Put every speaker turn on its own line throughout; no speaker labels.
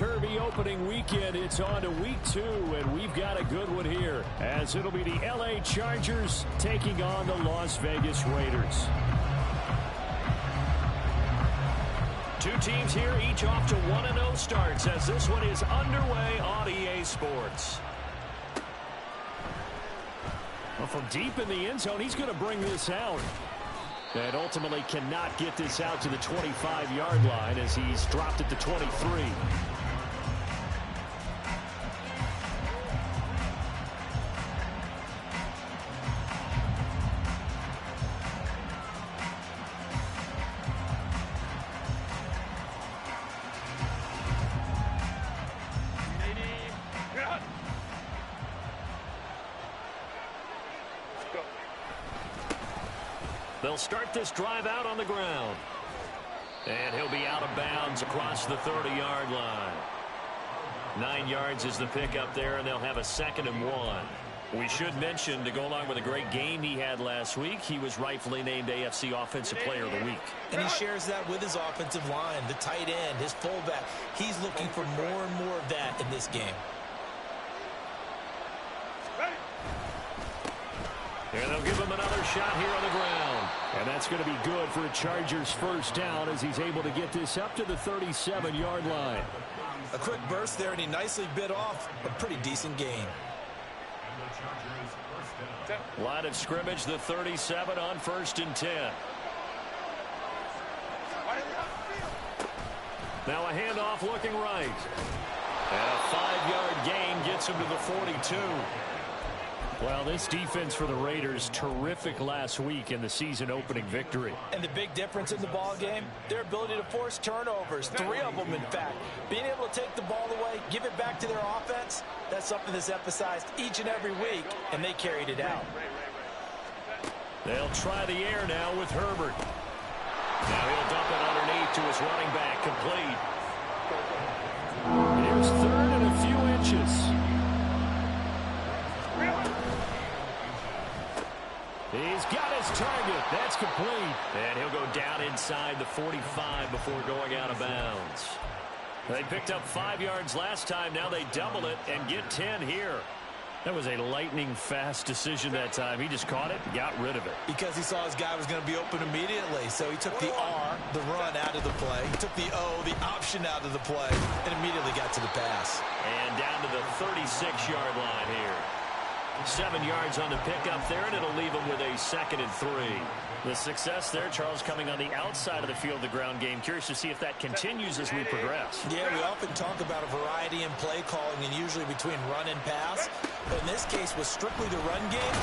topsy-turvy opening weekend. It's on to week 2, and we've got a good one here, as it'll be the LA Chargers taking on the Las Vegas Raiders. Two teams here, each off to 1-0 starts, as this one is underway on EA Sports. Well, from deep in the end zone, he's going to bring this out. And ultimately cannot get this out to the 25-yard line as he's dropped it to 23. They'll start this drive out on the ground. And he'll be out of bounds across the 30-yard line. 9 yards is the pickup there, and they'll have a 2nd and 1. We should mention, to go along with a great game he had last week, he was rightfully named AFC Offensive Player of the Week.
And he shares that with his offensive line, the tight end, his fullback. He's looking for more and more of that in this game.
And they'll give him another shot here on the ground. And that's going to be good for a Chargers first down as he's able to get this up to the 37-yard line.
A quick burst there, and he nicely bit off a pretty decent gain.
Line of scrimmage, the 37 on 1st and 10. Now a handoff looking right. And a 5-yard gain gets him to the 42. Well, this defense for the Raiders, terrific last week in the season-opening victory.
And the big difference in the ball game, their ability to force turnovers, 3 of them, in fact. Being able to take the ball away, give it back to their offense, that's something that's emphasized each and every week, and they carried it out.
They'll try the air now with Herbert. Now he'll dump it underneath to his running back, complete. Here's 3rd and a few inches. He's got his target. That's complete. And he'll go down inside the 45 before going out of bounds. They picked up 5 yards last time. Now they double it and get 10 here. That was a lightning-fast decision that time. He just caught it and got rid of it.
Because he saw his guy was going to be open immediately. So he took the R, the run, out of the play. He took the O, the option, out of the play, and immediately got to the pass.
And down to the 36-yard line here. 7 yards on the pickup there, and it'll leave him with a 2nd and 3. The success there, Charles, coming on the outside of the field, the ground game. Curious to see if that continues as we progress.
Yeah, we often talk about a variety in play calling and usually between run and pass. But in this case, with strictly the run game,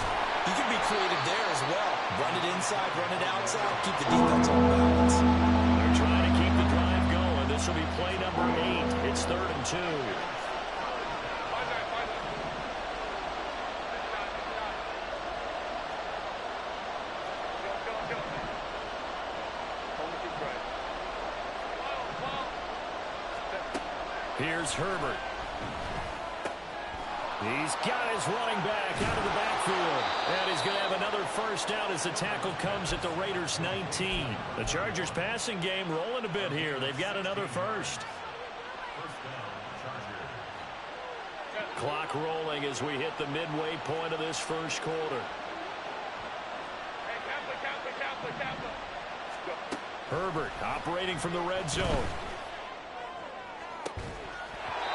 you can be creative there as well. Run it inside, run it outside, keep the defense on balance.
They're trying to keep the drive going. This will be play number 8. It's 3rd and 2. Here's Herbert. He's got his running back out of the backfield. And he's going to have another first down as the tackle comes at the Raiders' 19. The Chargers passing game rolling a bit here. They've got another first. Clock rolling as we hit the midway point of this first quarter. Herbert operating from the red zone.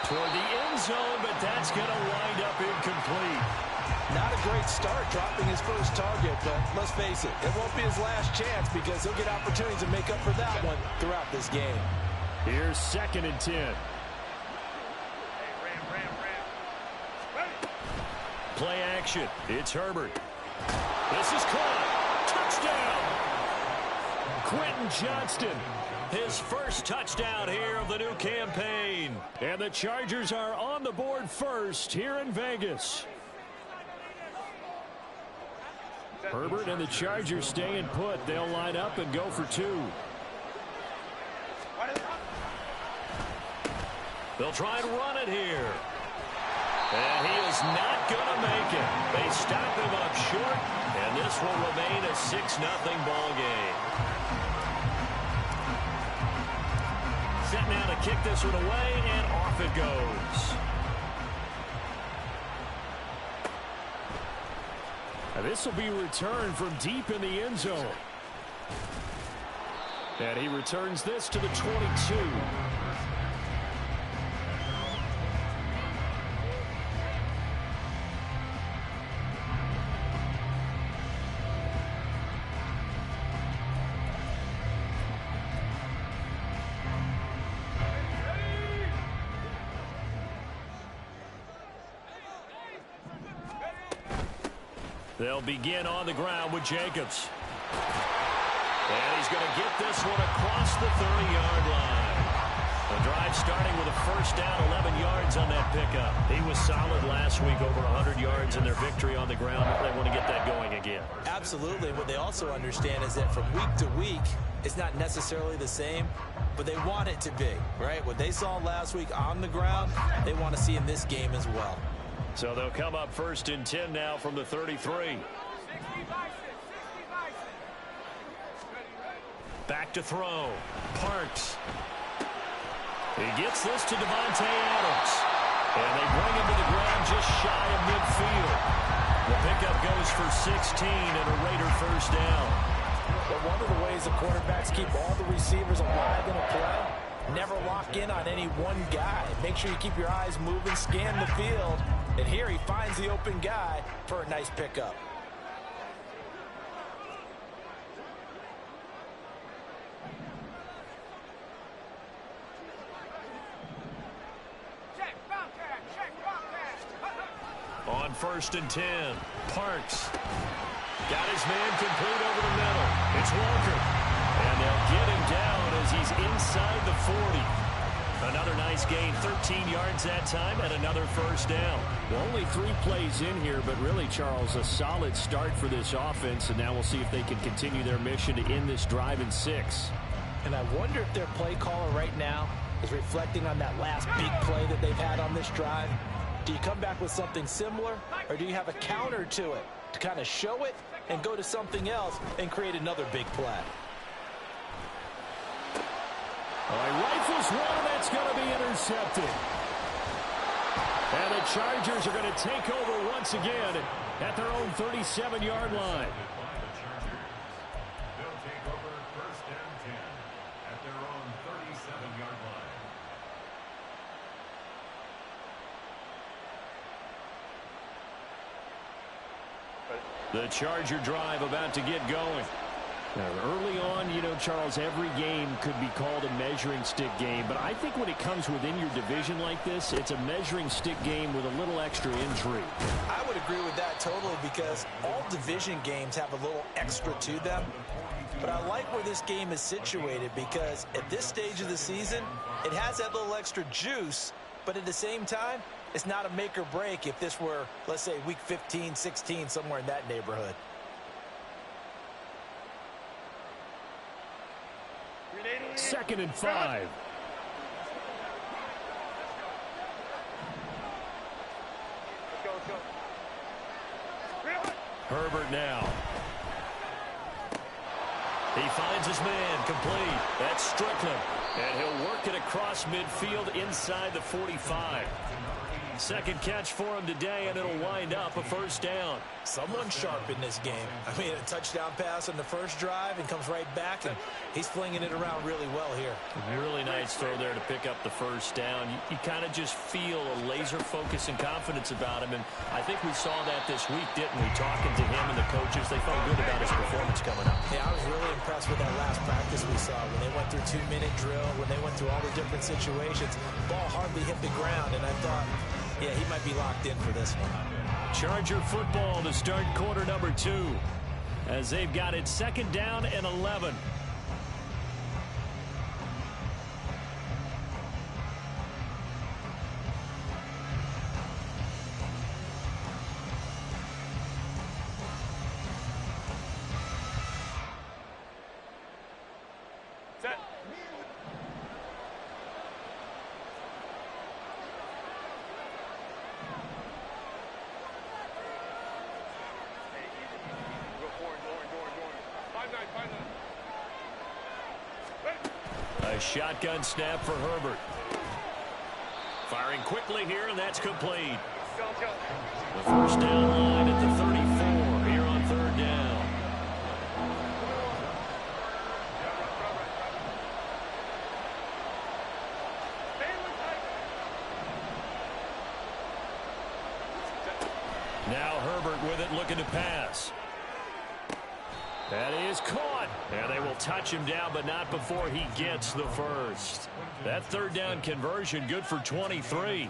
Toward the end zone, but that's going to wind up incomplete.
Not a great start dropping his first target, but let's face it, it won't be his last chance because he'll get opportunities to make up for that one throughout this game.
Here's 2nd and 10. Play action. It's Herbert. This is caught. Touchdown. Quentin Johnston. His first touchdown here of the new campaign. And the Chargers are on the board first here in Vegas. Herbert and the Chargers staying put. They'll line up and go for 2. They'll try and run it here. And he is not going to make it. They stop him up short, and this will remain a 6-0 ball game. Set now to kick this one away, and off it goes. And this will be returned from deep in the end zone. And he returns this to the 22. They'll begin on the ground with Jacobs. And he's going to get this one across the 30-yard line. The drive starting with a first down, 11 yards on that pickup. He was solid last week, over 100 yards in their victory on the ground. They want to get that going again.
Absolutely. What they also understand is that from week to week, it's not necessarily the same, but they want it to be, right? What they saw last week on the ground, they want to see in this game as well.
So they'll come up first and 10 now from the 33. Back to throw. Parks. He gets this to Devontae Adams. And they bring him to the ground just shy of midfield. The pickup goes for 16 and a Raider first down.
But one of the ways the quarterbacks keep all the receivers alive in a play, never lock in on any one guy. Make sure you keep your eyes moving, scan the field. And here he finds the open guy for a nice pickup.
On first and 10, Parks. Got his man complete over the middle. It's Walker. And they'll get him down as he's inside the 40. Another nice gain, 13 yards that time, and another first down. Well, only 3 plays in here, but really, Charles, a solid start for this offense, and now we'll see if they can continue their mission to end this drive in 6.
And I wonder if their play caller right now is reflecting on that last big play that they've had on this drive. Do you come back with something similar, or do you have a counter to it to kind of show it and go to something else and create another big play?
Rifles one, that's going to be intercepted. And the Chargers are going to take over once again at their own 37-yard line.
They'll take over first and 10 at their own 37-yard line.
The Charger drive about to get going. Now, early on, you know, Charles, every game could be called a measuring stick game. But I think when it comes within your division like this, it's a measuring stick game with a little extra intrigue.
I would agree with that totally, because all division games have a little extra to them. But I like where this game is situated, because at this stage of the season, it has that little extra juice. But at the same time, it's not a make or break if this were, let's say, week 15, 16, somewhere in that neighborhood.
Second and 5. Herbert now. He finds his man complete. That's Strickland. And he'll work it across midfield inside the 45. Second catch for him today, and it'll wind up a first down.
Someone sharp in this game. I mean, a touchdown pass on the first drive and comes right back, and he's flinging it around really well here.
Really nice throw there to pick up the first down. You kind of just feel a laser focus and confidence about him, and I think we saw that this week, didn't we? Talking to him and the coaches, they felt good about his performance coming up.
Yeah, I was really impressed with that last practice we saw when they went through 2-minute drill, when they went through all the different situations. Ball hardly hit the ground, and I thought, yeah, he might be locked in for this one.
Charger football to start quarter number 2 as they've got it second down and 11.
Set.
A shotgun snap for Herbert. Firing quickly here, and that's complete. The first down line at the 34 here on third down. Now Herbert with it, looking to pass. That is caught. And they will touch him down, but not before he gets the first. That third down conversion, good for 23.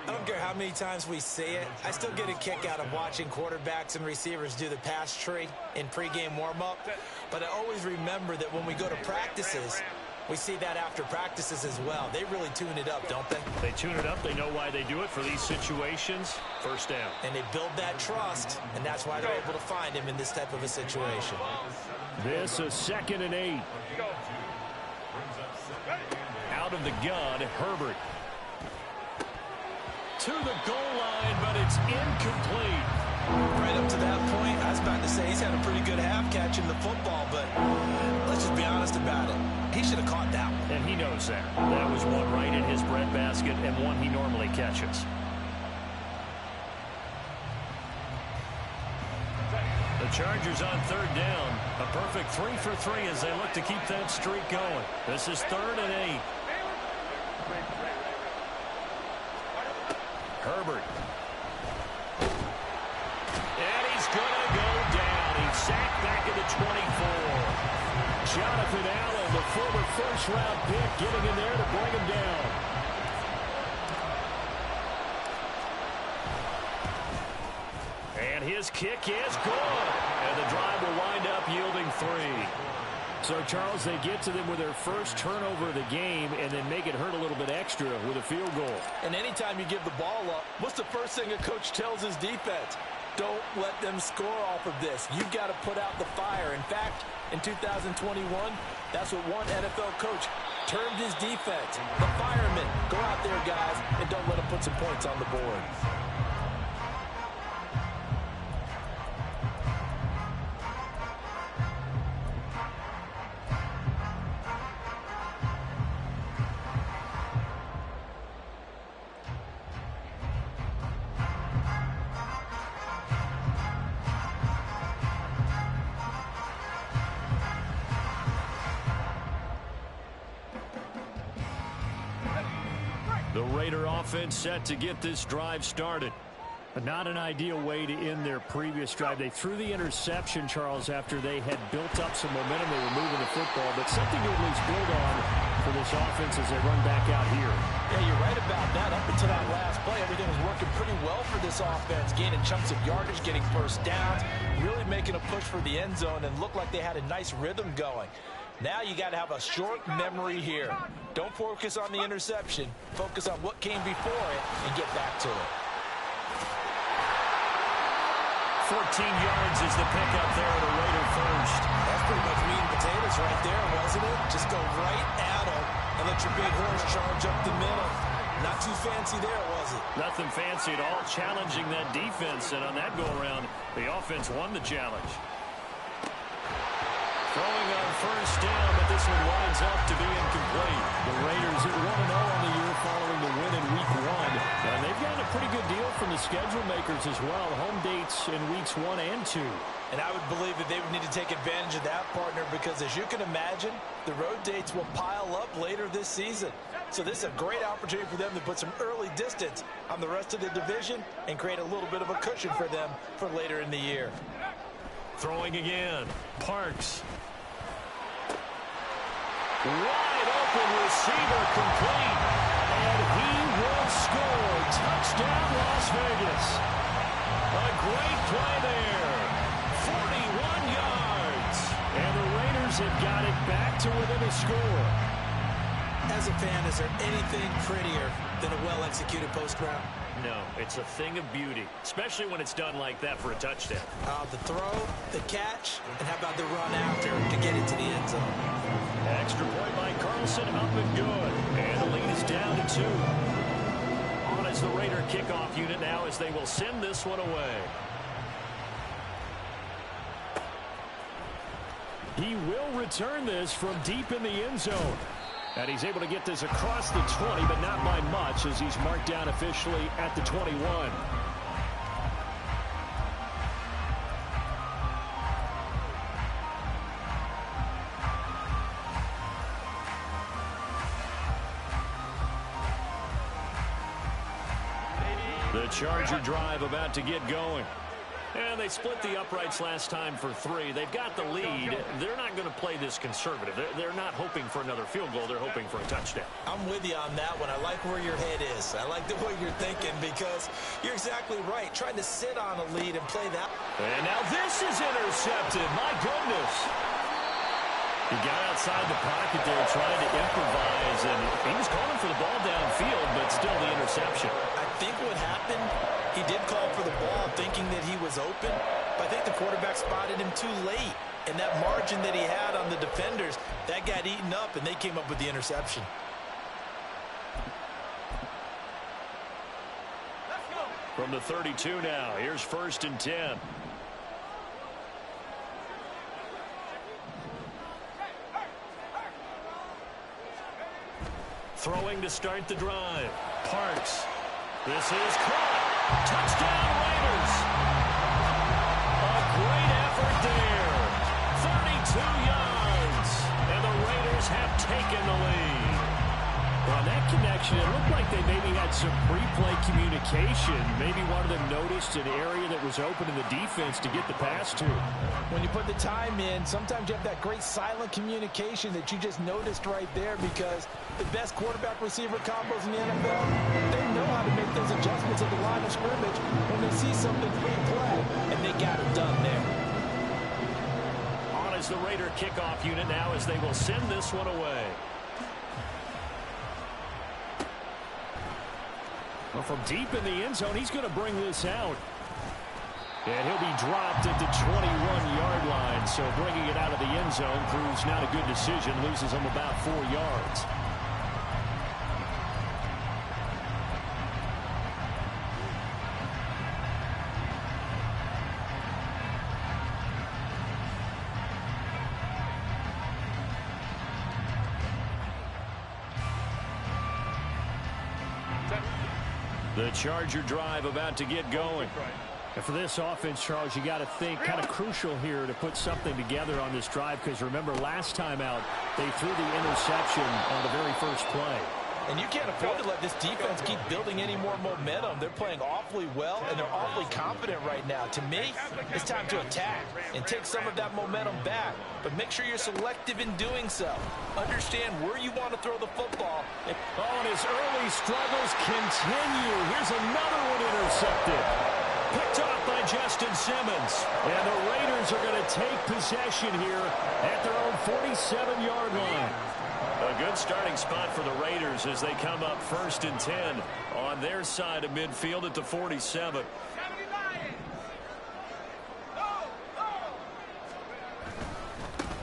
I don't care how many times we see it. I still get a kick out of watching quarterbacks and receivers do the pass tree in pregame warm-up. But I always remember that when we go to practices, we see that after practices as well. They really tune it up, don't they?
They tune it up. They know why they do it for these situations. First down.
And they build that trust, and that's why they're able to find him in this type of a situation.
This is 2nd and 8. Out of the gun, Herbert. To the goal line, but it's incomplete.
Right up to that point, I was about to say he's had a pretty good half catching the football, but let's just be honest about it. He should have caught that one.
And he knows that. That was one right in his breadbasket and one he normally catches. The Chargers on third down. A perfect 3 for 3 as they look to keep that streak going. This is 3rd and 8. Herbert. And he's going to go down. He's sacked back at the 24. Jonathan Allen, the former first-round pick, getting in there to bring him down. And his kick is good. And the drive will wind up yielding 3. So, Charles, they get to them with their first turnover of the game and then make it hurt a little bit extra with a field goal.
And anytime you give the ball up, what's the first thing a coach tells his defense? Don't let them score off of this. You've got to put out the fire. In fact, in 2021, that's what one NFL coach termed his defense. The firemen. Go out there, guys, and don't let them put some points on the board.
The Raider offense set to get this drive started. But not an ideal way to end their previous drive. They threw the interception, Charles, after they had built up some momentum. They were moving the football, but something to at least build on for this offense as they run back out here.
Yeah, you're right about that. Up until that last play, everything was working pretty well for this offense. Gaining chunks of yardage, getting first downs, really making a push for the end zone, and looked like they had a nice rhythm going. Now you got to have a short memory here. Don't focus on the interception. Focus on what came before it and get back to it.
14 yards is the pickup there at a Raider first.
That's pretty much meat and potatoes right there, wasn't it? Just go right at them and let your big horse charge up the middle. Not too fancy there, was it?
Nothing fancy at all, challenging that defense, and on that go-around, the offense won the challenge. Throwing on first down, but this one winds up to be incomplete. The Raiders at 1-0 on the year following the win in Week 1. And they've gotten a pretty good deal from the schedule makers as well. Home dates in Weeks 1 and 2.
And I would believe that they would need to take advantage of that, partner, because as you can imagine, the road dates will pile up later this season. So this is a great opportunity for them to put some early distance on the rest of the division and create a little bit of a cushion for them for later in the year.
Throwing again. Parks. Wide open receiver complete. And he will score. Touchdown, Las Vegas. A great play there. 41 yards. And the Raiders have got it back to within a score.
As a fan, is there anything prettier than a well-executed post route?
No, it's a thing of beauty, especially when it's done like that for a touchdown.
The throw, the catch, and how about the run after to get into the end zone?
Extra point by Carlson, up and good. And the lead is down to 2. On as the Raider kickoff unit now as they will send this one away. He will return this from deep in the end zone. And he's able to get this across the 20, but not by much as he's marked down officially at the 21. The Charger drive about to get going. And they split the uprights last time for 3. They've got the lead. They're not going to play this conservative. They're not hoping for another field goal. They're hoping for a touchdown.
I'm with you on that one. I like where your head is. I like the way you're thinking because you're exactly right. Trying to sit on a lead and play that.
And now this is intercepted. My goodness. He got outside the pocket there trying to improvise, and he was calling for the ball downfield, but still the interception.
I think what happened, he did call for the ball thinking that he was open, but I think the quarterback spotted him too late. And that margin that he had on the defenders, that got eaten up, and they came up with the interception.
From the 32 now, here's 1st and 10. Throwing to start the drive. Parks. This is caught. Touchdown Raiders. A great effort there. 32 yards. And the Raiders have taken the lead. On that connection, it looked like they maybe had some pre-play communication. Maybe one of them noticed an area that was open in the defense to get the pass to.
When you put the time in, sometimes you have that great silent communication that you just noticed right there because the best quarterback-receiver combos in the NFL, they know how to make those adjustments at the line of scrimmage when they see something pre-play, and they got it done there.
On is the Raider kickoff unit now as they will send this one away. Well, from deep in the end zone, he's going to bring this out. And he'll be dropped at the 21-yard line. So bringing it out of the end zone proves not a good decision. Loses him about 4 yards. The Charger drive about to get going. And for this offense, Charles, you got to think kind of crucial here to put something together on this drive because remember last time out they threw the interception on the very first play.
And you can't afford to let this defense keep building any more momentum. They're playing awfully well, and they're awfully confident right now. To me, it's time to attack and take some of that momentum back. But make sure you're selective in doing so. Understand where you want to throw the football.
And his early struggles continue. Here's another one intercepted. Picked off by Justin Simmons. And the Raiders are going to take possession here at their own 47-yard line. A good starting spot for the Raiders as they come up 1st and 10 on their side of midfield at the 47.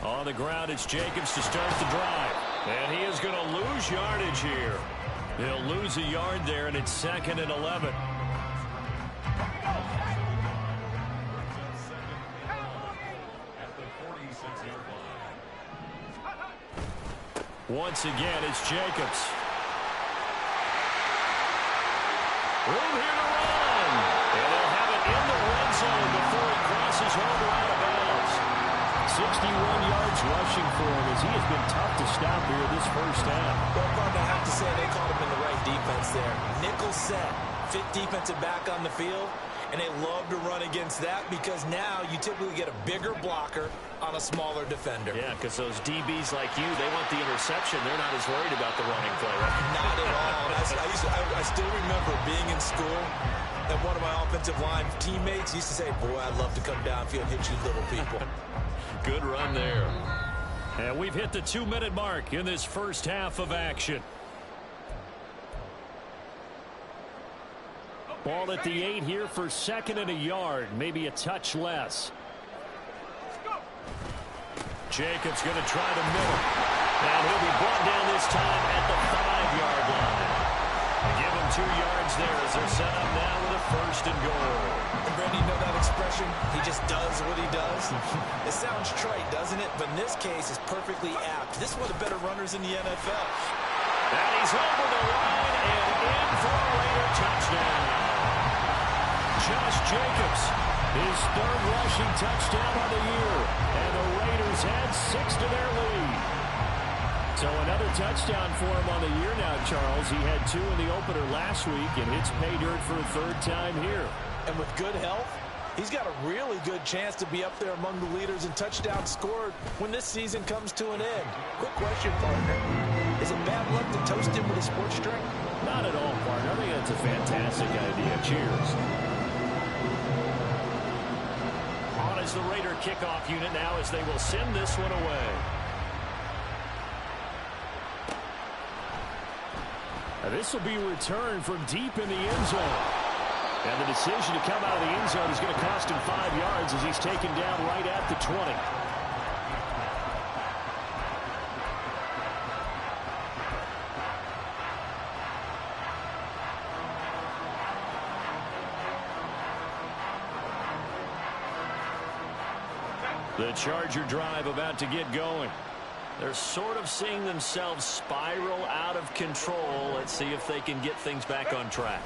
On the ground, it's Jacobs to start the drive. And he is going to lose yardage here. He'll lose a yard there, and it's 2nd and 11. Once again, it's Jacobs. Room here to run. And they'll have it in the red zone before he crosses over out of bounds. 61 yards rushing for him as he has been tough to stop here this first half.
Well, Bud, I have to say they caught him in the right defense there. Nickel set, fit defensive back on the field. And they love to run against that because now you typically get a bigger blocker on a smaller defender.
Yeah, because those DBs like you, they want the interception. They're not as worried about the running play, right?
Not at all. I still remember being in school and one of my offensive line teammates used to say, boy, I'd love to come downfield and hit you little people.
Good run there. And we've hit the 2-minute mark in this first half of action. Ball at the 8 here for 2nd and a yard, maybe a touch less. Jacobs going to try to mill it. And he'll be brought down this time at the 5-yard line. Give him yards there as they're set up now with a 1st and goal.
And Brandon, you know that expression? He just does what he does. It sounds trite, doesn't it? But in this case, it's perfectly apt. This is one of the better runners in the NFL.
And he's over the line and in for a Raider touchdown. Josh Jacobs, his 3rd rushing touchdown of the year. And the Raiders add 6 to their lead. So another touchdown for him on the year now, Charles. He had 2 in the opener last week, and it's pay dirt for a 3rd time here.
And with good health, he's got a really good chance to be up there among the leaders in touchdowns scored when this season comes to an end. Quick question, partner. Is it bad luck to toast him with a sports drink?
Not at all, partner. I think that's a fantastic idea. Cheers. On is the Raider kickoff unit now as they will send this one away. Now this will be returned from deep in the end zone. And the decision to come out of the end zone is going to cost him 5 yards as he's taken down right at the 20. The Charger drive about to get going. They're sort of seeing themselves spiral out of control. Let's see if they can get things back on track.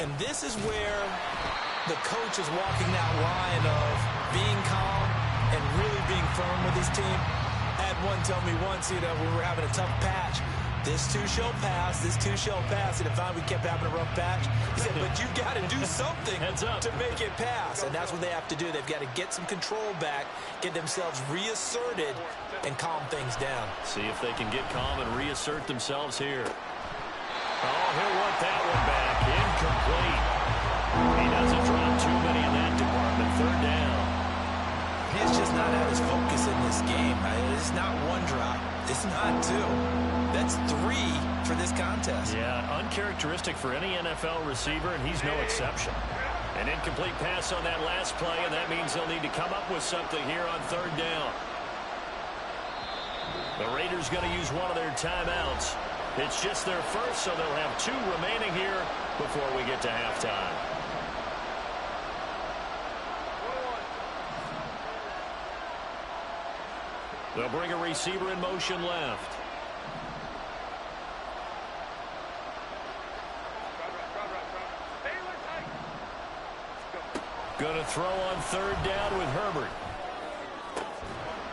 And this is where the coach is walking that line of being calm and really being firm with his team. I had one tell me once, when we were having a tough patch, this too shall pass, this too shall pass. And if we kept having a rough patch, he said, but you've got to do something to make it pass. And that's what they have to do. They've got to get some control back, get themselves reasserted, and calm things down.
See if they can get calm and reassert themselves here. Oh, he'll want that one back. Incomplete. He doesn't drop too many in that department. 3rd down.
He's just not at his focus in this game. It's not 1 drop. It's not 2. That's 3 for this contest.
Yeah, uncharacteristic for any NFL receiver, and he's no exception. An incomplete pass on that last play, and that means they'll need to come up with something here on 3rd down. The Raiders going to use one of their timeouts. It's just their first, so they'll have 2 remaining here before we get to halftime. They'll bring a receiver in motion left. Going to throw on 3rd down with Herbert.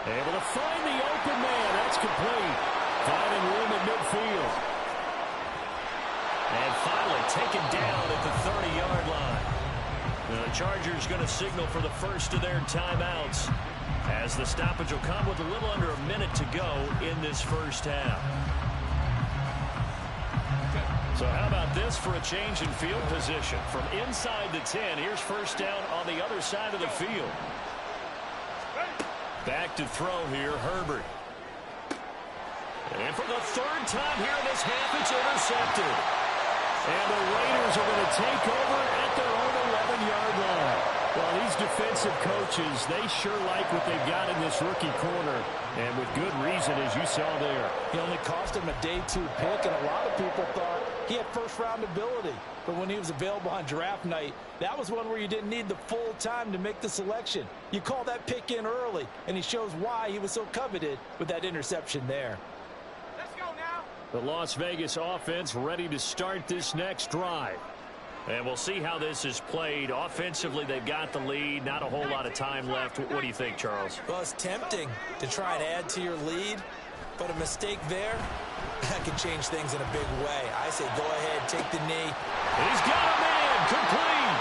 Able to find the open man. That's complete. Finding room at midfield. And finally taken down at the 30-yard line. The Chargers going to signal for the first of their timeouts, as the stoppage will come with a little under a minute to go in this first half. So how about this for a change in field position? From inside the 10, here's 1st down on the other side of the field. Back to throw here, Herbert. And for the 3rd time here in this half, it's intercepted. And the Raiders are going to take over at their own 11-yard line. Well, these defensive coaches, they sure like what they've got in this rookie corner, and with good reason, as you saw there.
He only cost him a day 2 pick, and a lot of people thought he had first-round ability. But when he was available on draft night, that was one where you didn't need the full time to make the selection. You call that pick in early, and he shows why he was so coveted with that interception there.
Let's go now.
The Las Vegas offense ready to start this next drive. And we'll see how this is played. Offensively, they've got the lead. Not a whole lot of time left. What do you think, Charles?
Well, it's tempting to try and add to your lead, but a mistake there, that could change things in a big way. I say go ahead, take the knee.
He's got a man, complete.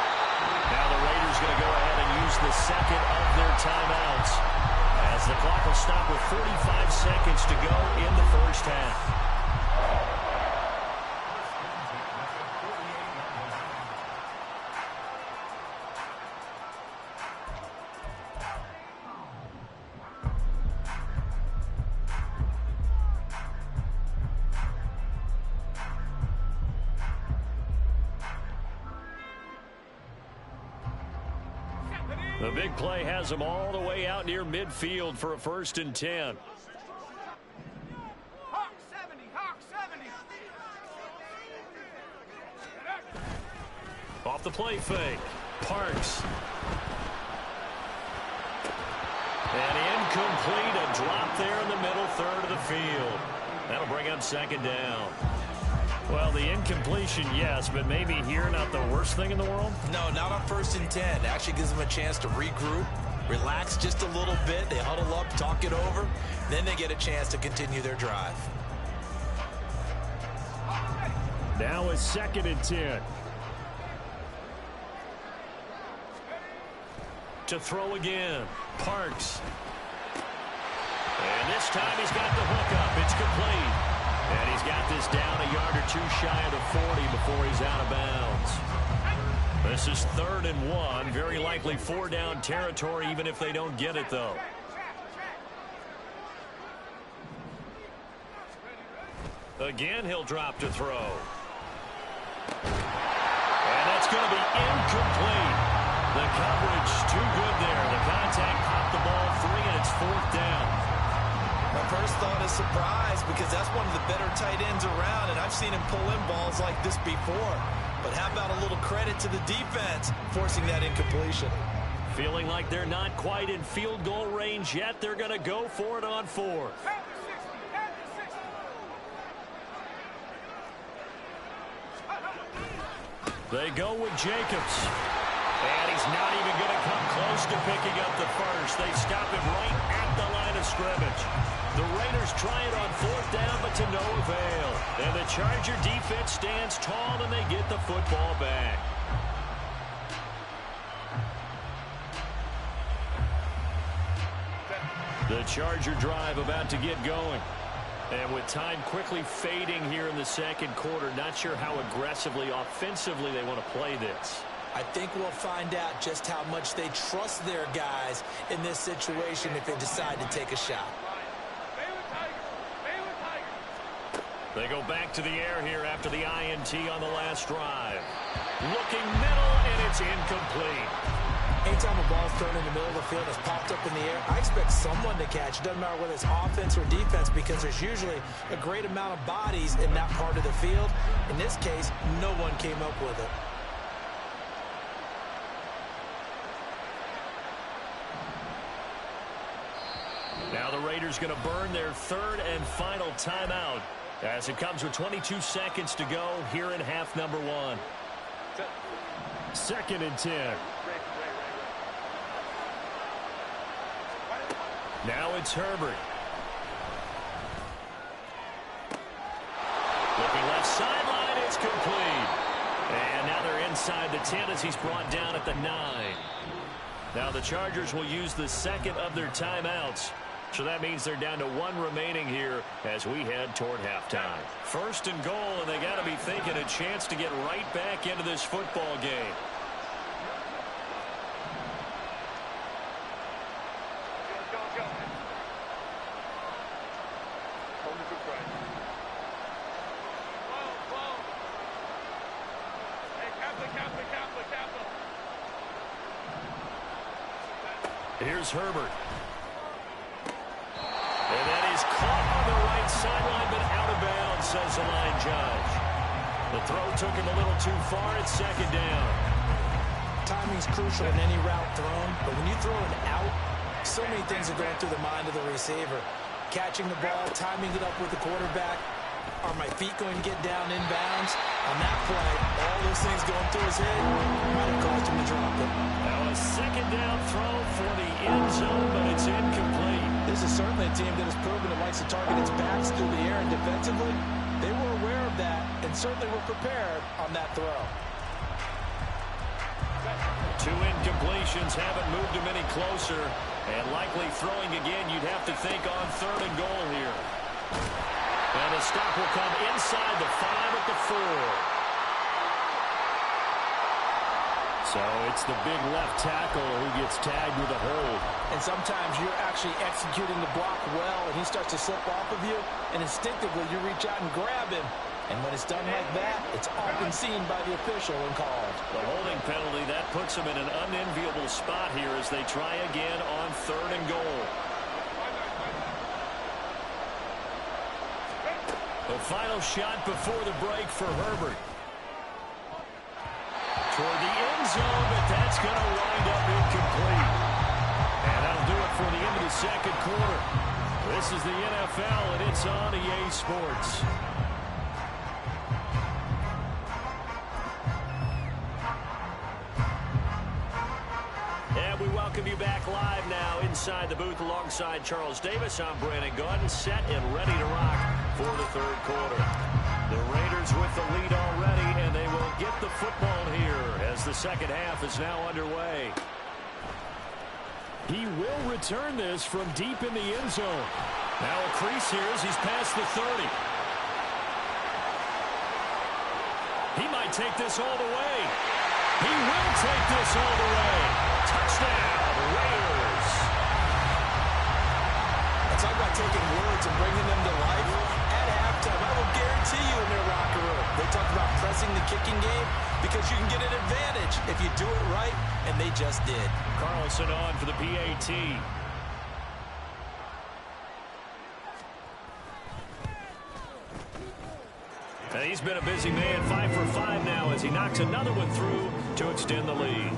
Now the Raiders going to go ahead and use the second of their timeouts, as the clock will stop with 45 seconds to go in the first half. The big play has them all the way out near midfield for a 1st and 10.
Hawk 70, Hawk 70.
Off the play fake. Parks. And incomplete. A drop there in the middle third of the field. That'll bring up second down. Well, the incompletion, yes, but maybe here not the worst thing in the world?
No, not on 1st and 10. Actually gives them a chance to regroup, relax just a little bit. They huddle up, talk it over. Then they get a chance to continue their drive.
Now it's 2nd and 10. To throw again. Parks. And this time he's got the hook up. It's complete. And he's got this down a yard or two shy of the 40 before he's out of bounds. This is 3rd and 1. Very likely 4-down territory even if they don't get it, though. Again, he'll drop to throw. And that's going to be incomplete. The coverage too good there. The contact popped the ball free, and it's 4th down.
My first thought is surprise because that's one of the better tight ends around, and I've seen him pull in balls like this before. But how about a little credit to the defense forcing that incompletion?
Feeling like they're not quite in field goal range yet. They're going to go for it on 4th. They go with Jacobs. And he's not even going to come close to picking up the first. They stop him right at the line of scrimmage. The Raiders try it on 4th down, but to no avail. And the Charger defense stands tall, and they get the football back. The Charger drive about to get going. And with time quickly fading here in the 2nd quarter, not sure how aggressively, offensively they want to play this.
I think we'll find out just how much they trust their guys in this situation if they decide to take a shot.
They go back to the air here after the INT on the last drive. Looking middle, and it's incomplete.
Anytime a ball's thrown in the middle of the field, it's popped up in the air, I expect someone to catch. It doesn't matter whether it's offense or defense because there's usually a great amount of bodies in that part of the field. In this case, no one came up with it.
Now the Raiders going to burn their 3rd and final timeout as it comes with 22 seconds to go here in half number 1. 2nd and 10. Now it's Herbert. Looking left sideline, it's complete. And now they're inside the 10 as he's brought down at the 9. Now the Chargers will use the 2nd of their timeouts. So that means they're down to 1 remaining here as we head toward halftime. 1st and goal, and they got to be thinking a chance to get right back into this football game. Here's Herbert. And that is caught on the right sideline, but out of bounds, says the line judge. The throw took him a little too far. It's 2nd down.
Timing's crucial in any route thrown, but when you throw an out, so many things are going through the mind of the receiver. Catching the ball, timing it up with the quarterback. Are my feet going to get down inbounds? On that play, all those things going through his head might have caused him to drop it.
Now a 2nd down throw for the end zone, but it's incomplete.
This is certainly a team that has proven it likes to target its backs through the air, and defensively, they were aware of that and certainly were prepared on that throw.
2 incompletions haven't moved him any closer, and likely throwing again, you'd have to think on 3rd and goal here. And the stop will come inside the 5 at the 4. So it's the big left tackle who gets tagged with a hold.
And sometimes you're actually executing the block well, and he starts to slip off of you, and instinctively you reach out and grab him. And when it's done like that, it's often seen by the official and called.
The holding penalty, that puts them in an unenviable spot here as they try again on 3rd and goal. The final shot before the break for Herbert. toward the end zone, but that's going to wind up incomplete. And that'll do it for the end of the second quarter. This is the NFL, and it's on EA Sports. And we welcome you back live now inside the booth alongside Charles Davis. I'm Brandon Gaudin, set and ready to rock for the third quarter. The Raiders with the lead already, and they will get the football here as the second half is now underway. He will return this from deep in the end zone. Now a crease here as he's past the 30. He might take this all the way. He will take this all the way. Touchdown, Raiders.
Talk about taking words and bringing them to life. At halftime, I will guarantee you in their locker room, they talk about pressing the kicking game because you can get an advantage if you do it right, and they just did.
Carlson on for the PAT. And he's been a busy man, 5 for 5 now as he knocks another one through to extend the lead.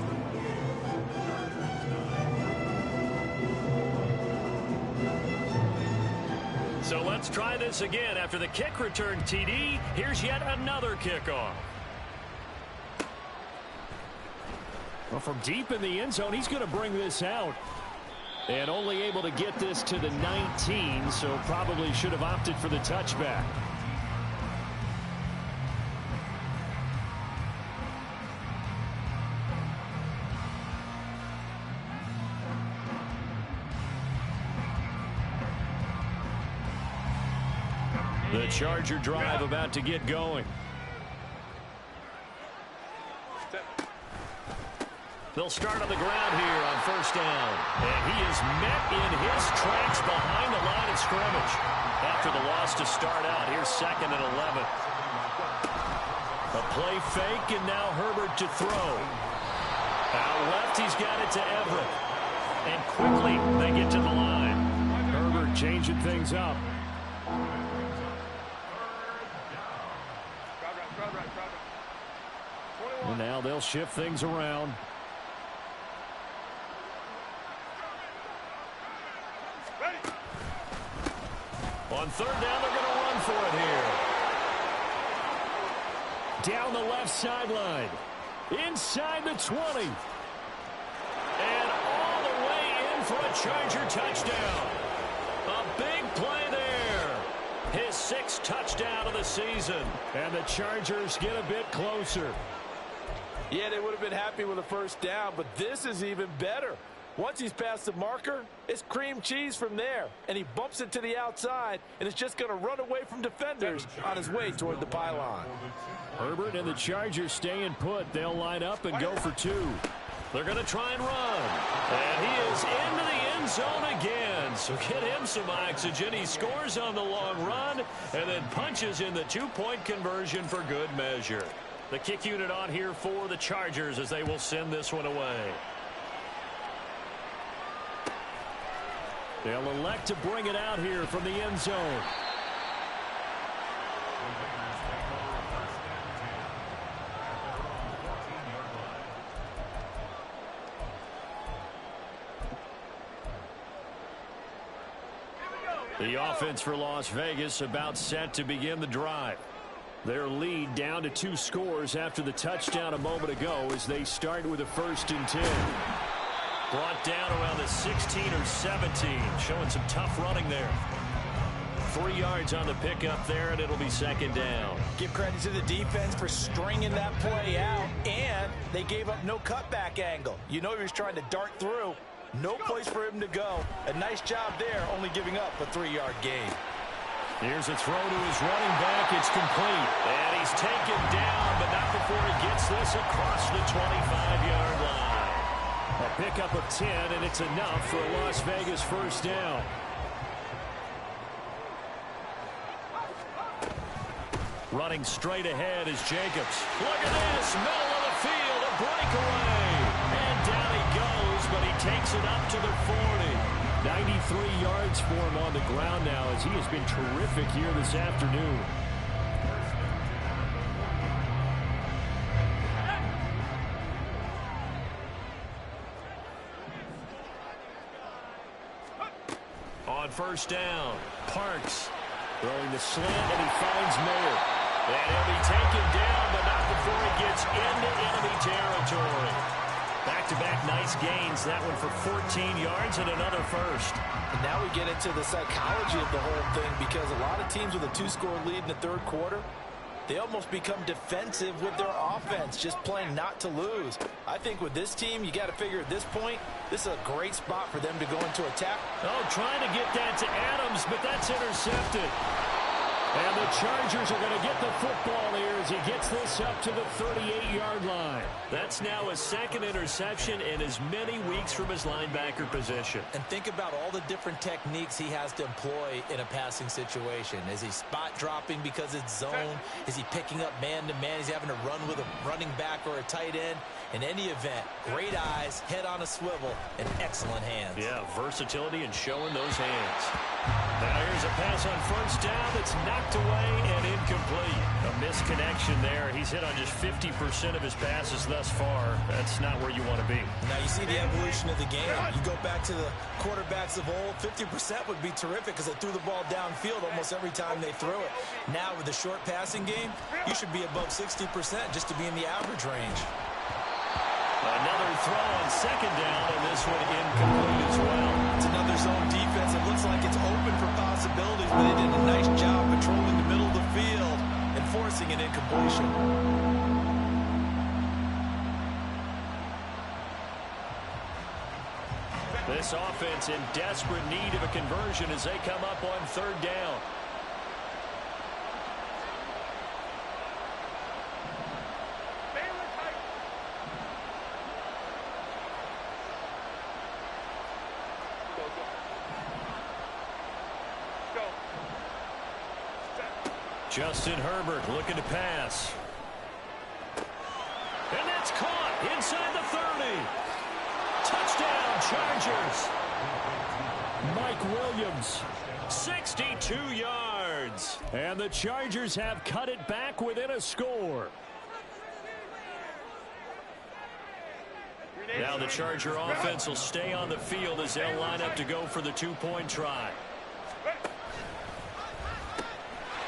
So let's try this again. After the kick return TD, here's yet another kickoff. Well, from deep in the end zone, he's going to bring this out. And only able to get this to the 19, so probably should have opted for the touchback. The Charger drive about to get going. They'll start on the ground here on first down. And he is met in his tracks behind the line of scrimmage. After the loss to start out, here's 2nd and 11. A play fake, and now Herbert to throw. Out left, he's got it to Everett. And quickly, they get to the line. Herbert changing things up. And now they'll shift things around. On third down, they're going to run for it here. Down the left sideline. Inside the 20. And all the way in for a Charger touchdown. A big play there. His 6th touchdown of the season. And the Chargers get a bit closer.
Yeah, they would have been happy with a first down, but this is even better. Once he's past the marker, it's cream cheese from there. And he bumps it to the outside, and it's just going to run away from defenders on his way toward the pylon.
Herbert and the Chargers staying put. They'll line up and go for 2. They're going to try and run. And he is into the end zone again. So get him some oxygen. He scores on the long run and then punches in the 2-point conversion for good measure. The kick unit on here for the Chargers as they will send this one away. They'll elect to bring it out here from the end zone. The offense for Las Vegas about set to begin the drive. Their lead down to 2 scores after the touchdown a moment ago as they start with a 1st and 10. Brought down around the 16 or 17, showing some tough running there. 3 yards on the pickup there, and it'll be 2nd down.
Give credit to the defense for stringing that play out, and they gave up no cutback angle. You know he was trying to dart through. No place for him to go. A nice job there, only giving up a 3-yard gain.
Here's a throw to his running back. It's complete. And he's taken down, but not before he gets this across the 25-yard line. A pickup of 10, and it's enough for a Las Vegas first down. Running straight ahead is Jacobs. Look at this, middle of the field, a breakaway. And down he goes, but he takes it up to the 40. 93 yards for him on the ground now as he has been terrific here this afternoon. first down. Parks throwing the slant, and he finds Mayer. And he'll be taken down, but not before he gets into enemy territory. Back-to-back nice gains. That one for 14 yards and another first.
And now we get into the psychology of the whole thing, because a lot of teams with a 2-score lead in the third quarter, they almost become defensive with their offense, just playing not to lose. I think with this team, you got to figure at this point, this is a great spot for them to go into attack.
Oh, trying to get that to Adams, but that's intercepted. And the Chargers are going to get the football here as he gets this up to the 38-yard line. That's now his second interception in as many weeks from his linebacker position.
And think about all the different techniques he has to employ in a passing situation. Is he spot dropping because it's zone? Is he picking up man-to-man? Is he having to run with a running back or a tight end? In any event, great eyes, head on a swivel, and excellent hands.
Yeah, versatility and showing those hands. Now here's a pass on first down that's knocked away and incomplete. A misconnection there. He's hit on just 50% of his passes thus far. That's not where you want to be.
Now you see the evolution of the game. You go back to the quarterbacks of old, 50% would be terrific because they threw the ball downfield almost every time they threw it. Now with the short passing game, you should be above 60% just to be in the average range.
Another throw on second down, and this one incomplete as well.
It's another zone defense. It looks like it's open for possibilities, but they did a nice job patrolling the middle of the field and forcing an incompletion.
This offense in desperate need of a conversion as they come up on third down. Justin Herbert looking to pass. And that's caught inside the 30. Touchdown, Chargers. Mike Williams, 62 yards. And the Chargers have cut it back within a score. Now the Charger offense will stay on the field as they'll line up to go for the two-point try.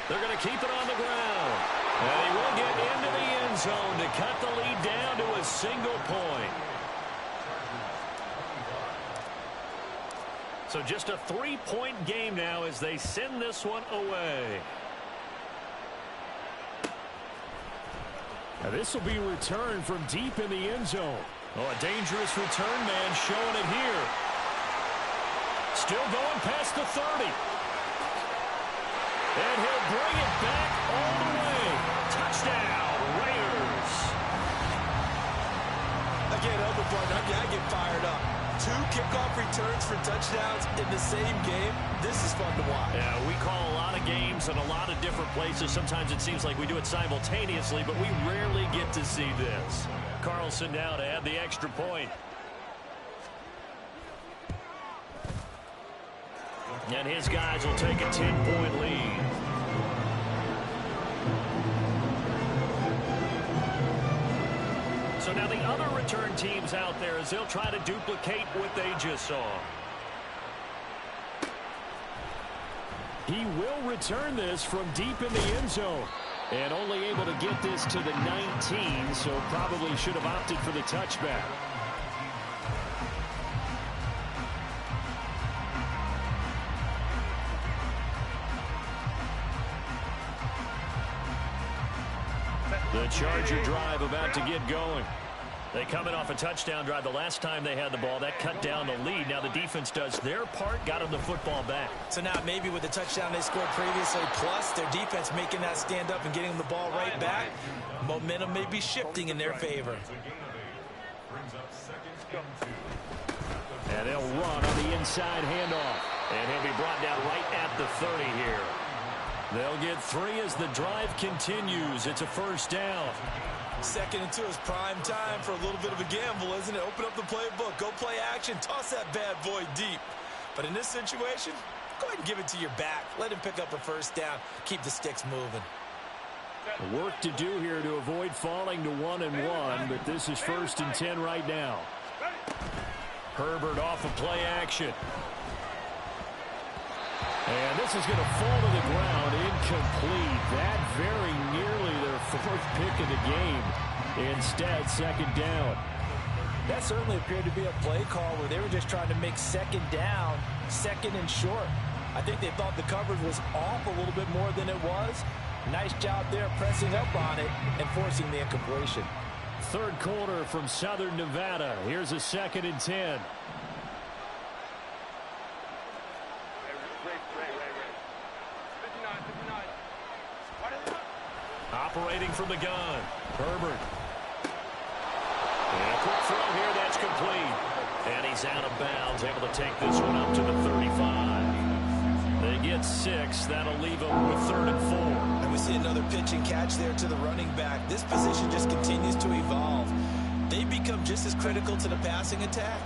They're going to keep it on the ground. And he will get into the end zone to cut the lead down to a single point. So just a 3-point game now as they send this one away.
Now this will be returned from deep in the end zone.
Oh, a dangerous return man showing it here. Still going past the 30. And he'll bring it back all the way. Touchdown, Raiders.
Again, Elder Barton, I get fired up. 2 kickoff returns for touchdowns in the same game. This is fun to watch.
Yeah, we call a lot of games in a lot of different places. Sometimes it seems like we do it simultaneously, but we rarely get to see this. Carlson now to add the extra point. And his guys will take a 10-point lead. So now the other return teams out there as they'll try to duplicate what they just saw.
He will return this from deep in the end zone. And only able to get this to the 19, so probably should have opted for the touchback.
The Charger drive about to get going. They coming off a touchdown drive the last time they had the ball. That cut down the lead. Now the defense does their part, got them the football back.
So now maybe with the touchdown they scored previously, plus their defense making that stand up and getting them the ball right back, momentum may be shifting in their favor.
And they'll run on the inside handoff.
And he'll be brought down right at the 30 here. They'll get 3 as the drive continues. It's a first down.
2nd and 2 is prime time for a little bit of a gamble, isn't it? Open up the playbook, go play action, toss that bad boy deep. But in this situation, go ahead and give it to your back. Let him pick up a first down. Keep the sticks moving.
Work to do here to avoid falling to 1-1, but this is 1st and 10 right now.
Herbert off of play action.
And this is going to fall to the ground, incomplete. That very nearly their fourth pick of the game. Instead, second down.
That certainly appeared to be a play call where they were just trying to make second down, second and short. I think they thought the coverage was off a little bit more than it was. Nice job there pressing up on it and forcing the incompletion.
Third quarter from Southern Nevada. Here's a 2nd and 10.
Operating from the gun, Herbert. And a quick throw here, that's complete. And he's out of bounds, able to take this one up to the 35. They get 6. That'll leave them with 3rd and 4.
And we see another pitch and catch there to the running back. This position just continues to evolve. They become just as critical to the passing attack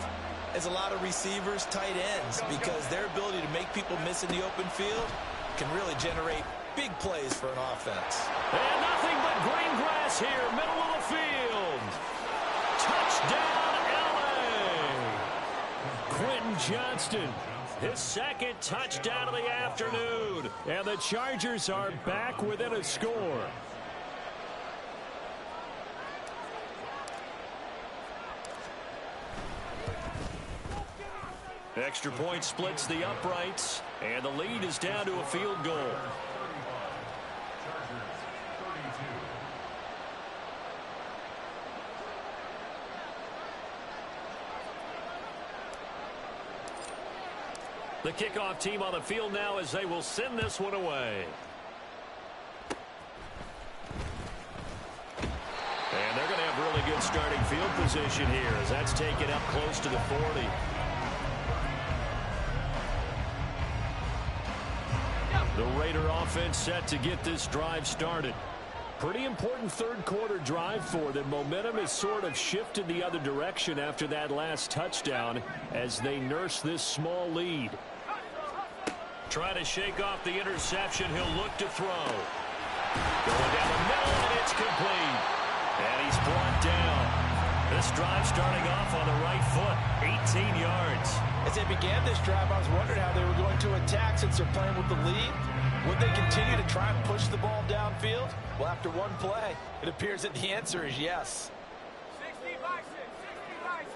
as a lot of receivers, tight ends, because their ability to make people miss in the open field can really generate big plays for an offense.
And nothing but green grass here, middle of the field. Touchdown, L.A.
Quentin Johnston, his 2nd touchdown of the afternoon. And the Chargers are back within a score.
Extra point splits the uprights, and the lead is down to a field goal. The kickoff team on the field now as they will send this one away. And they're going to have really good starting field position here as that's taken up close to the 40. The Raider offense set to get this drive started. Pretty important third quarter drive for them. Momentum has sort of shifted the other direction after that last touchdown as they nurse this small lead. Trying to shake off the interception. He'll look to throw. Going down the middle, and it's complete. And he's brought down. This drive starting off on the right foot, 18 yards.
As they began this drive, I was wondering how they were going to attack since they're playing with the lead. Would they continue to try and push the ball downfield? Well, after one play, it appears that the answer is yes.
60 by 6, 60 by 6.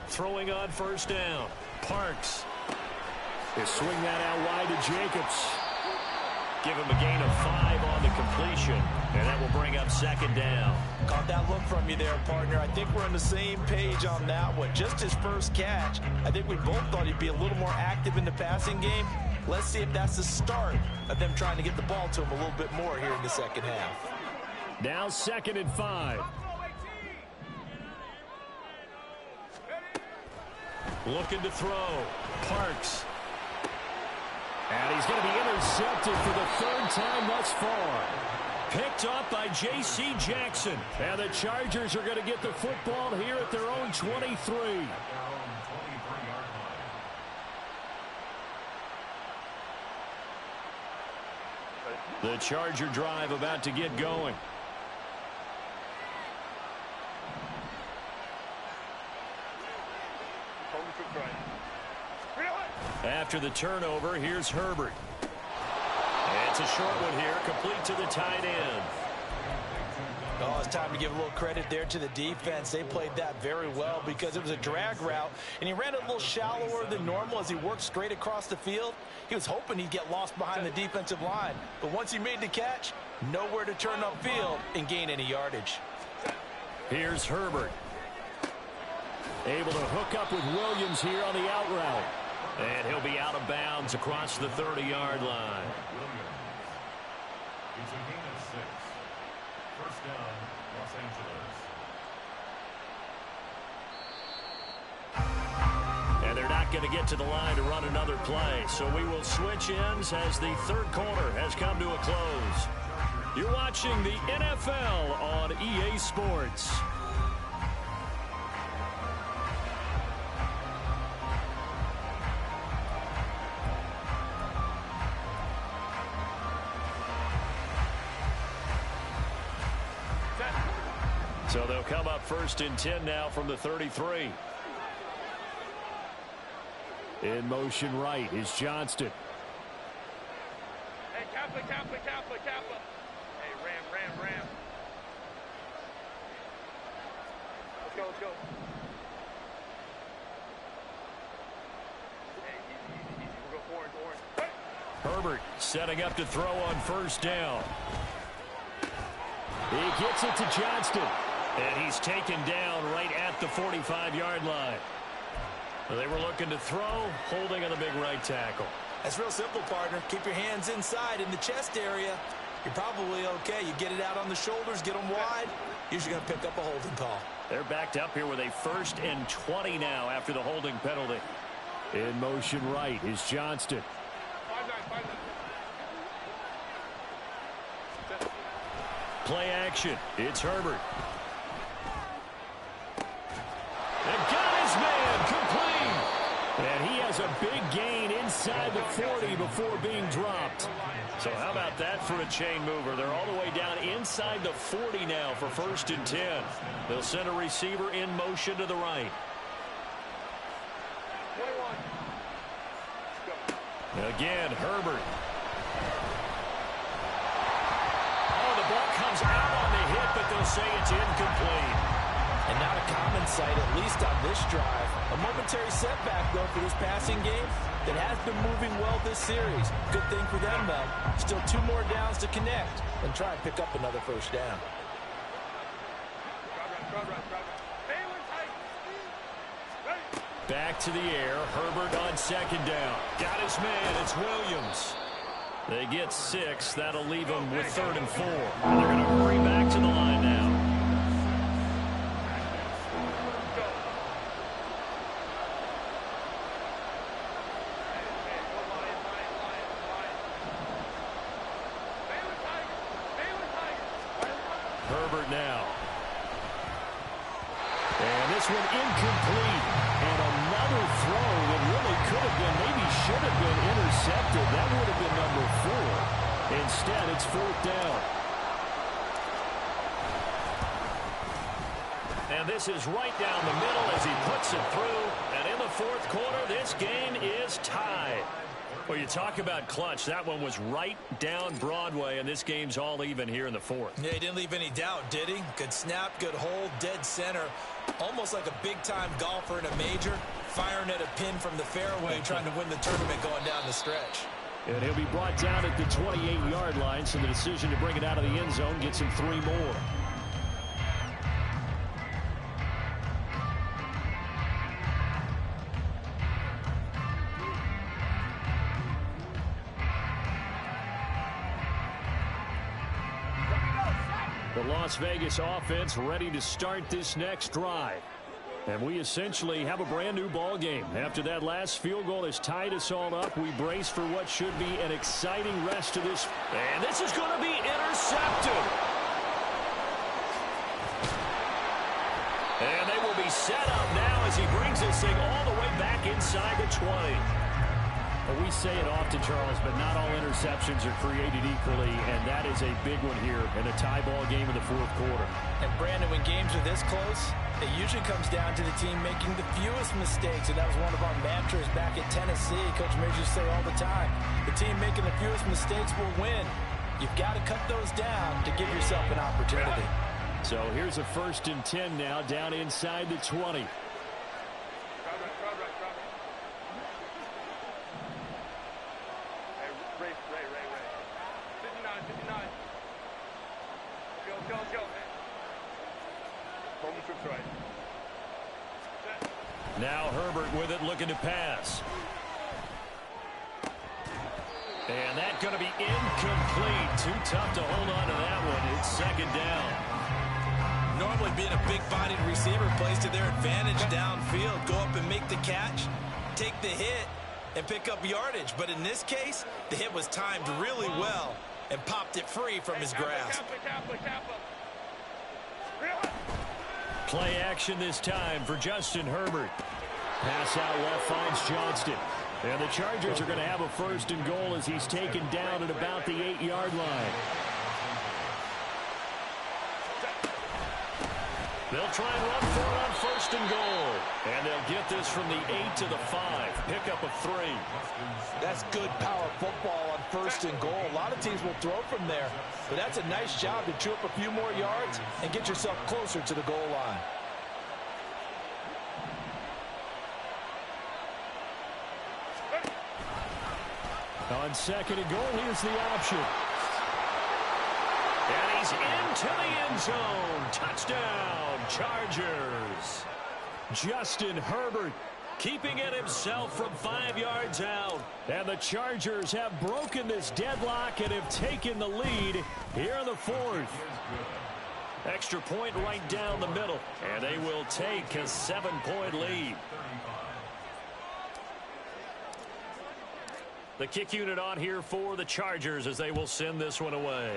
Throwing on first down. Parks.
They swing that out wide to Jacobs.
Give him a gain of 5 on the completion, and that will bring up second down.
Caught that look from you there, partner. I think we're on the same page on that one. Just his first catch. I think we both thought he'd be a little more active in the passing game. Let's see if that's the start of them trying to get the ball to him a little bit more here in the second half.
Now 2nd and 5.
Looking to throw. Parks.
And he's going to be intercepted for the 3rd time thus far.
Picked up by J.C. Jackson.
And the Chargers are going to get the football here at their own 23.
The Charger drive about to get going. After the turnover, here's Herbert. And it's a short one here, complete to the tight end.
Oh, it's time to give a little credit there to the defense. They played that very well because it was a drag route, and he ran it a little shallower than normal as he worked straight across the field. He was hoping he'd get lost behind the defensive line, but once he made the catch, nowhere to turn upfield and gain any yardage.
Here's Herbert.
Able to hook up with Williams here on the out route.
And he'll be out of bounds across the 30-yard line.
It's a gain of 6. First down, Los Angeles.
And they're not going to get to the line to run another play. So we will switch ends as the third quarter has come to a close. You're watching the NFL on EA Sports. So they'll come up 1st and 10 now from the 33.
In motion right is Johnston.
Hey, Kappa. Hey, Ram. Let's go. Hey, easy. We'll go orange. Hey.
Herbert setting up to throw on first down. He gets it to Johnston. And he's taken down right at the 45-yard line. They were looking to throw, holding on the big right tackle.
That's real simple, partner. Keep your hands inside in the chest area. You're probably okay. You get it out on the shoulders, get them wide. Usually going to pick up a holding call.
They're backed up here with a 1st and 20 now after the holding penalty.
In motion right is Johnston.
5-9.
Play action. It's Herbert. And got his man complete. And he has a big gain inside the 40 before being dropped. So how about that for a chain mover? They're all the way down inside the 40 now for 1st and 10. They'll send a receiver in motion to the right.
21.
Again, Herbert. Oh, the ball comes out on the hit, but they'll say it's incomplete.
And not a common sight, at least on this drive. A momentary setback, though, for this passing game that has been moving well this series. Good thing for them, though. Still 2 more downs to connect and try and pick up another first down.
Back to the air. Herbert on 2nd down. Got his man. It's Williams. They get 6. That'll leave them with 3rd and 4. And they're going to hurry back to the line now. Herbert now. And this one incomplete. And another throw that really could have been, maybe should have been intercepted. That would have been number 4. Instead, it's 4th down. And this is right down the middle as he puts it through. And in the 4th quarter, this game is tied. Well, you talk about clutch. That one was right down Broadway, and this game's all even here in the 4th.
Yeah, he didn't leave any doubt, did he? Good snap, good hold, dead center. Almost like a big-time golfer in a major, firing at a pin from the fairway, trying to win the tournament going down the stretch.
And he'll be brought down at the 28-yard line, so the decision to bring it out of the end zone gets him 3 more. The Las Vegas offense ready to start this next drive. And we essentially have a brand new ball game. After that last field goal has tied us all up, we brace for what should be an exciting rest of this.
And this is going to be intercepted. And they will be set up now as he brings this thing all the way back inside the 20.
Well, we say it often, Charles, but not all interceptions are created equally, and that is a big one here in a tie ball game in the 4th quarter.
And, Brandon, when games are this close, it usually comes down to the team making the fewest mistakes, and that was one of our mantras back at Tennessee. Coach Major used to say all the time, the team making the fewest mistakes will win. You've got to cut those down to give yourself an opportunity.
So here's a 1st and 10 now, down inside the 20.
Now Herbert with it, looking to pass. And that's going to be incomplete. Too tough to hold on to that one. It's 2nd down.
Normally being a big-bodied receiver plays to their advantage downfield. Go up and make the catch, take the hit, and pick up yardage. But in this case, the hit was timed really well and popped it free from his grasp.
Play action this time for Justin Herbert. Pass out left finds Johnston. And the Chargers are going to have a 1st and goal as he's taken down at about the 8-yard line. They'll try and run for it on 1st and goal. And they'll get this from the 8 to the 5. Pickup of 3.
That's good power football on 1st and goal. A lot of teams will throw from there. But that's a nice job to chew up a few more yards and get yourself closer to the goal line.
On 2nd and goal, here's the option.
And he's into the end zone. Touchdown, Chargers.
Justin Herbert keeping it himself from 5 yards out. And the Chargers have broken this deadlock and have taken the lead here in the 4th.
Extra point right down the middle. And they will take a 7-point lead. The kick unit on here for the Chargers as they will send this one away.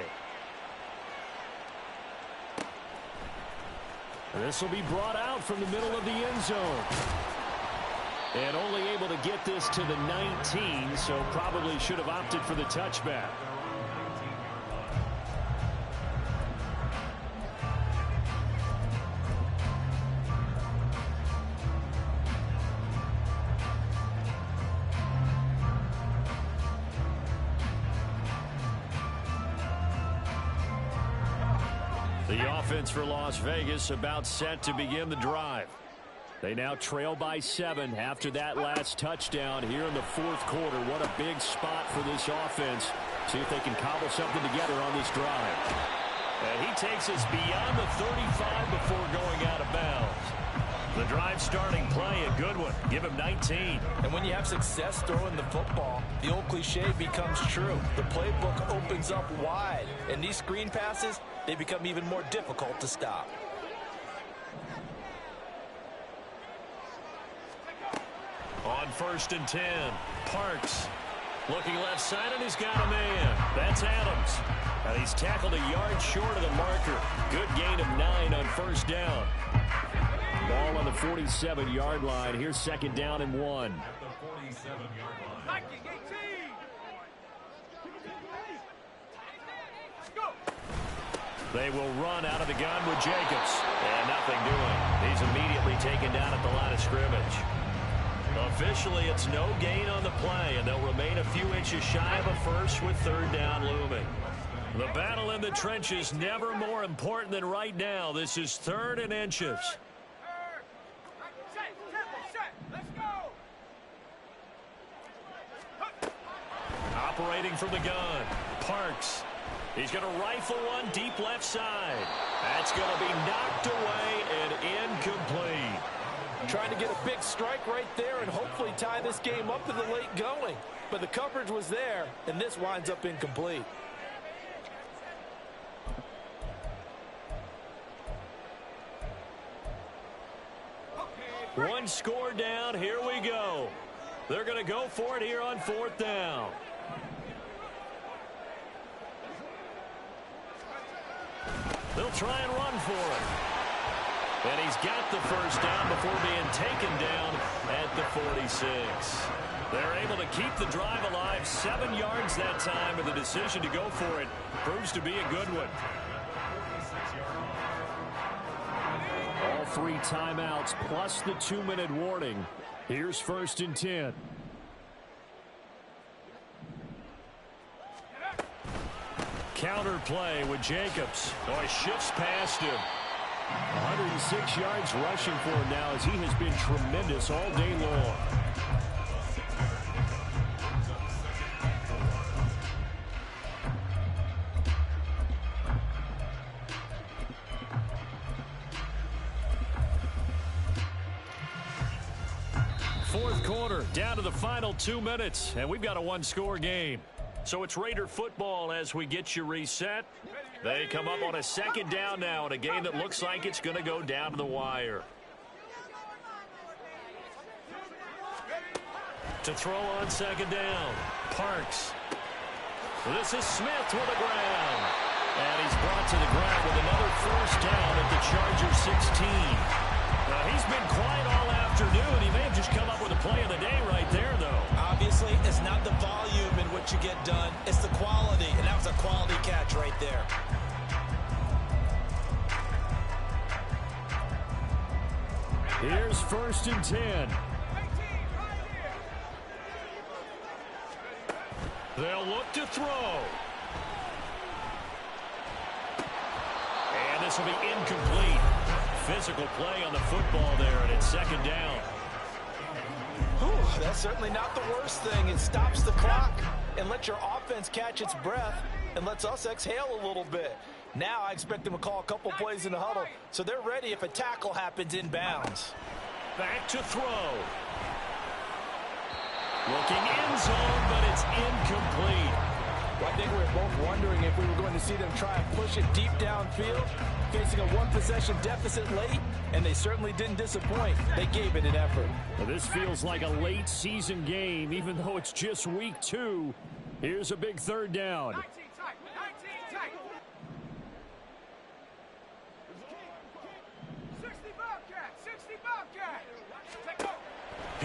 This will be brought out from the middle of the end zone. And only able to get this to the 19, so probably should have opted for the touchback.
The offense for Las Vegas about set to begin the drive.
They now trail by 7 after that last touchdown here in the 4th quarter. What a big spot for this offense. See if they can cobble something together on this drive.
And he takes us beyond the 35 before going out of bounds. The drive starting play, a good one. Give him 19.
And when you have success throwing the football, the old cliche becomes true. The playbook opens up wide. And these screen passes, they become even more difficult to stop.
On 1st and 10, Parks looking left side, and he's got a man. That's Adams. And he's tackled a yard short of the marker. Good gain of 9 on 1st down.
Ball on the 47-yard line. Here's 2nd down and 1.
At the 47-yard line.
They will run out of the gun with Jacobs. And nothing doing. He's immediately taken down at the line of scrimmage. Officially, it's no gain on the play, and they'll remain a few inches shy of a first with 3rd down looming. The battle in the trenches never more important than right now. This is 3rd and inches. Operating from the gun, Parks. He's going to rifle one deep left side. That's going to be knocked away and incomplete.
Trying to get a big strike right there and hopefully tie this game up in the late going. But the coverage was there, and this winds up incomplete.
One score down. Here we go. They're going to go for it here on 4th down. They'll try and run for it. And he's got the 1st down before being taken down at the 46. They're able to keep the drive alive. 7 yards that time, and the decision to go for it proves to be a good one.
All 3 timeouts plus the 2-minute warning. Here's 1st and 10.
Counter play with Jacobs. Oh, he shifts past him.
106 yards rushing for him now as he has been tremendous all day long.
Fourth quarter, down to the final 2 minutes, and we've got a 1-score game. So it's Raider football as we get you reset. They come up on a 2nd down now in a game that looks like it's going to go down to the wire. To throw on 2nd down, Parks. This is Smith with the ground. And he's brought to the ground with another 1st down at the Chargers 16. Now, he's been quiet all afternoon. He may have just come up with a play of the day right there, though.
Obviously, it's not the volume in which you get done. It's the quality, and that was a quality catch right there.
Here's 1st and 10. They'll look to throw. And this will be incomplete. Physical play on the football there, and it's 2nd down.
Whew, that's certainly not the worst thing. It stops the clock and lets your offense catch its breath and lets us exhale a little bit. Now I expect them to call a couple plays in the huddle, so they're ready if a tackle happens inbounds.
Back to throw. Looking end zone, but it's incomplete.
Well, I think we were both wondering if we were going to see them try and push it deep downfield, facing a one-possession deficit late, and they certainly didn't disappoint. They gave it an effort.
Well, this feels like a late season game, even though it's just week 2. Here's a big 3rd down.
19 tight. 19 tight. 60 Bobcat. 60 Bobcat. Take go.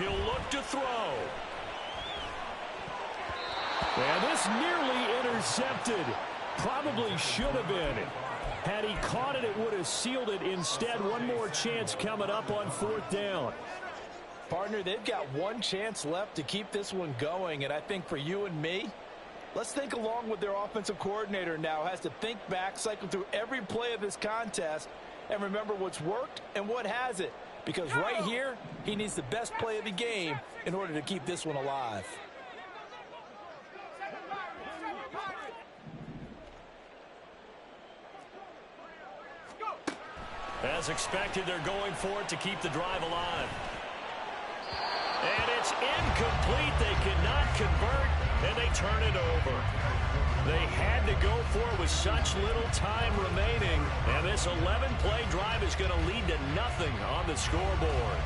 He'll look to throw. And this nearly intercepted. Probably should have been. Had he caught it, it would have sealed it. Instead, one more chance coming up on 4th down.
Partner, they've got one chance left to keep this one going, and I think for you and me, let's think along with their offensive coordinator now. Has to think back, cycle through every play of this contest, and remember what's worked and what hasn't. Because right here, he needs the best play of the game in order to keep this one alive.
As expected, they're going for it to keep the drive alive. And it's incomplete. They cannot convert, and they turn it over. They had to go for it with such little time remaining, and this 11-play drive is going to lead to nothing on the scoreboard.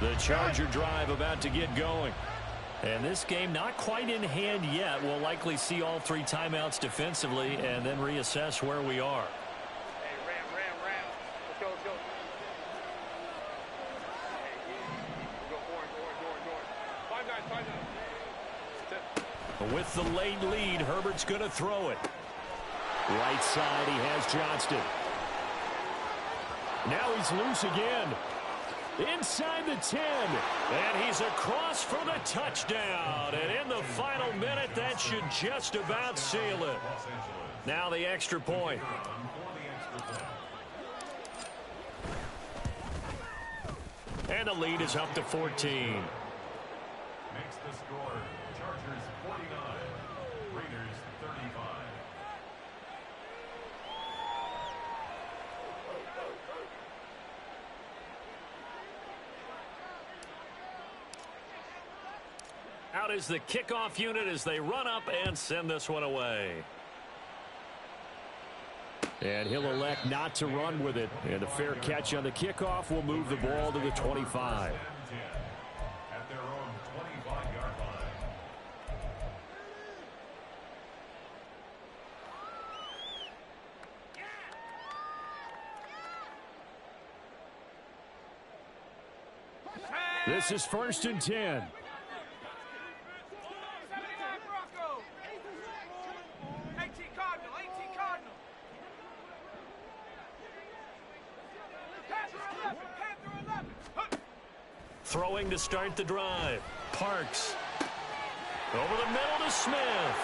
The Charger drive about to get going. And this game not quite in hand yet. We'll likely see all 3 timeouts defensively and then reassess where we are.
Hey, ram. Let's go. Hey, go orange. 5-9.
With the late lead, Herbert's going to throw it. Right side, he has Johnston. Now he's loose again. Inside the 10, and he's across for the touchdown. And in the final minute, that should just about seal it. Now the extra point. And the lead is up to 14.
Makes the score Chargers 49, Raiders 35.
Out is the kickoff unit as they run up and send this one away. And he'll elect not to run with it. And a fair catch on the kickoff will move the ball to the 25.
At their own 25-yard line.
This is 1st and 10. Throwing to start the drive. Parks. Over the middle to Smith.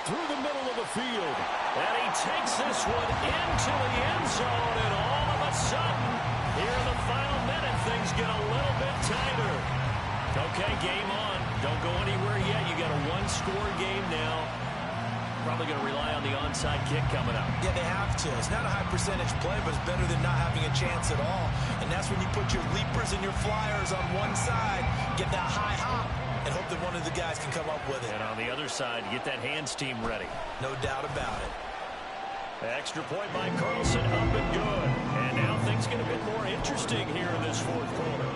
Through the middle of the field. And he takes this one into the end zone. And all of a sudden, here in the final minute, things get a little bit tighter. Okay, game on. Don't go anywhere yet. You got a one-score game now. Probably going to rely on the onside kick coming up.
Yeah, they have to. It's not a high percentage play, but it's better than not having a chance at all. And that's when you put your leapers and your flyers on one side, get that high hop, and hope that one of the guys can come up with it.
And on the other side, get that hands team ready.
No doubt about it.
Extra point by Carlson, up and good. And now things get a bit more interesting here in this 4th quarter.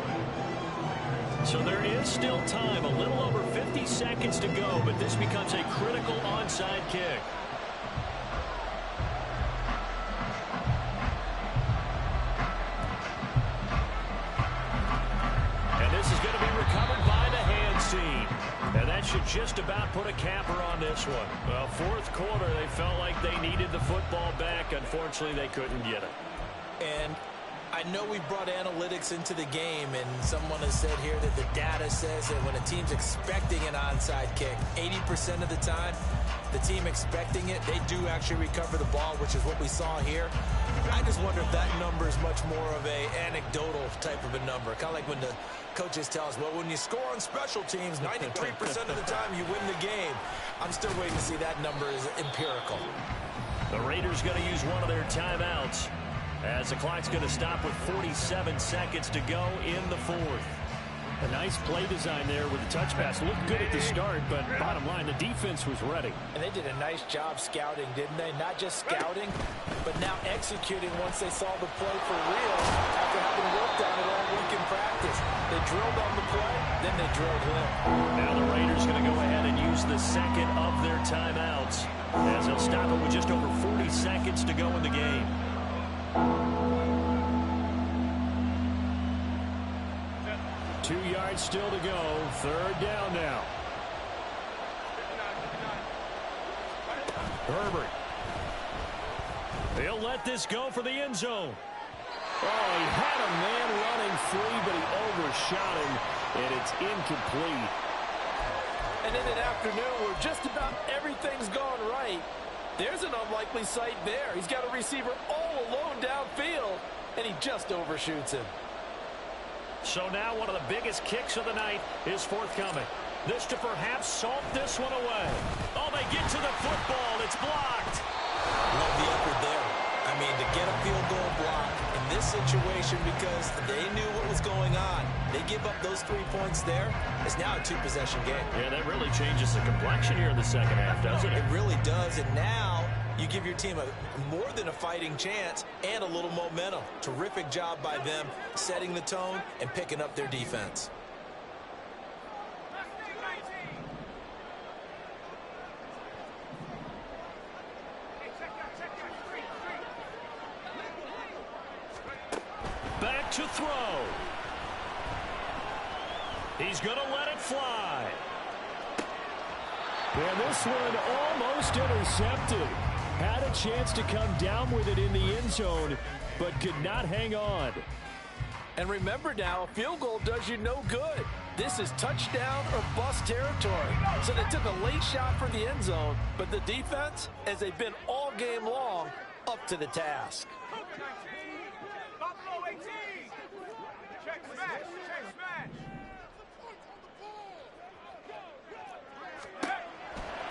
So there is still time, a little over 50 seconds to go, but this becomes a critical onside kick. And this is going to be recovered by the hands team. And that
should just about put a capper on this one. Well, fourth quarter, they felt like they needed the football back. Unfortunately, they couldn't get it.
And I know we brought analytics into the game, and someone has said here that the data says that when a team's expecting an onside kick, 80% of the time, the team expecting it, they do actually recover the ball, which is what we saw here. I just wonder if that number is much more of a anecdotal type of a number. Kind of like when the coaches tell us, well, when you score on special teams, 93% of the time you win the game. I'm still waiting to see that number is empirical.
The Raiders going to use one of their timeouts, as the clock's going to stop with 47 seconds to go in the fourth.
A nice play design there with the touch pass. Looked good at the start, but bottom line, the defense was ready.
And they did a nice job scouting, didn't they? Not just scouting, but now executing once they saw the play for real after having worked on it all week in practice. They drilled on the play, then they drilled him.
Now the Raiders going to go ahead and use the second of their timeouts, as they'll stop it with just over 40 seconds to go in the game.
2 yards still to go. Third down now. Herbert.
He'll let this go for the end zone.
Oh, he had a man running free, but he overshot him, and it's incomplete.
And in an afternoon where just about everything's gone right, there's an unlikely sight there. He's got a receiver all alone downfield, and he just overshoots him.
So now one of the biggest kicks of the night is forthcoming. This to perhaps salt this one away. Oh, they get to the football. It's blocked.
Love the effort there. I mean, to get a field goal block in this situation because they knew what was going on. They give up those 3 points there. It's now a two-possession game.
Yeah, that really changes the complexion here in the second half, doesn't it?
It really does. And now you give your team more than a fighting chance and a little momentum. Terrific job by them setting the tone and picking up their defense.
Back to throw. He's going to let it fly.
And this one almost intercepted. Had a chance to come down with it in the end zone, but could not hang on.
And remember now, a field goal does you no good. This is touchdown or bust territory. So they took a late shot for the end zone, but the defense, as they've been all game long, up to the task.
Buffalo 18. Check smash. Check smash.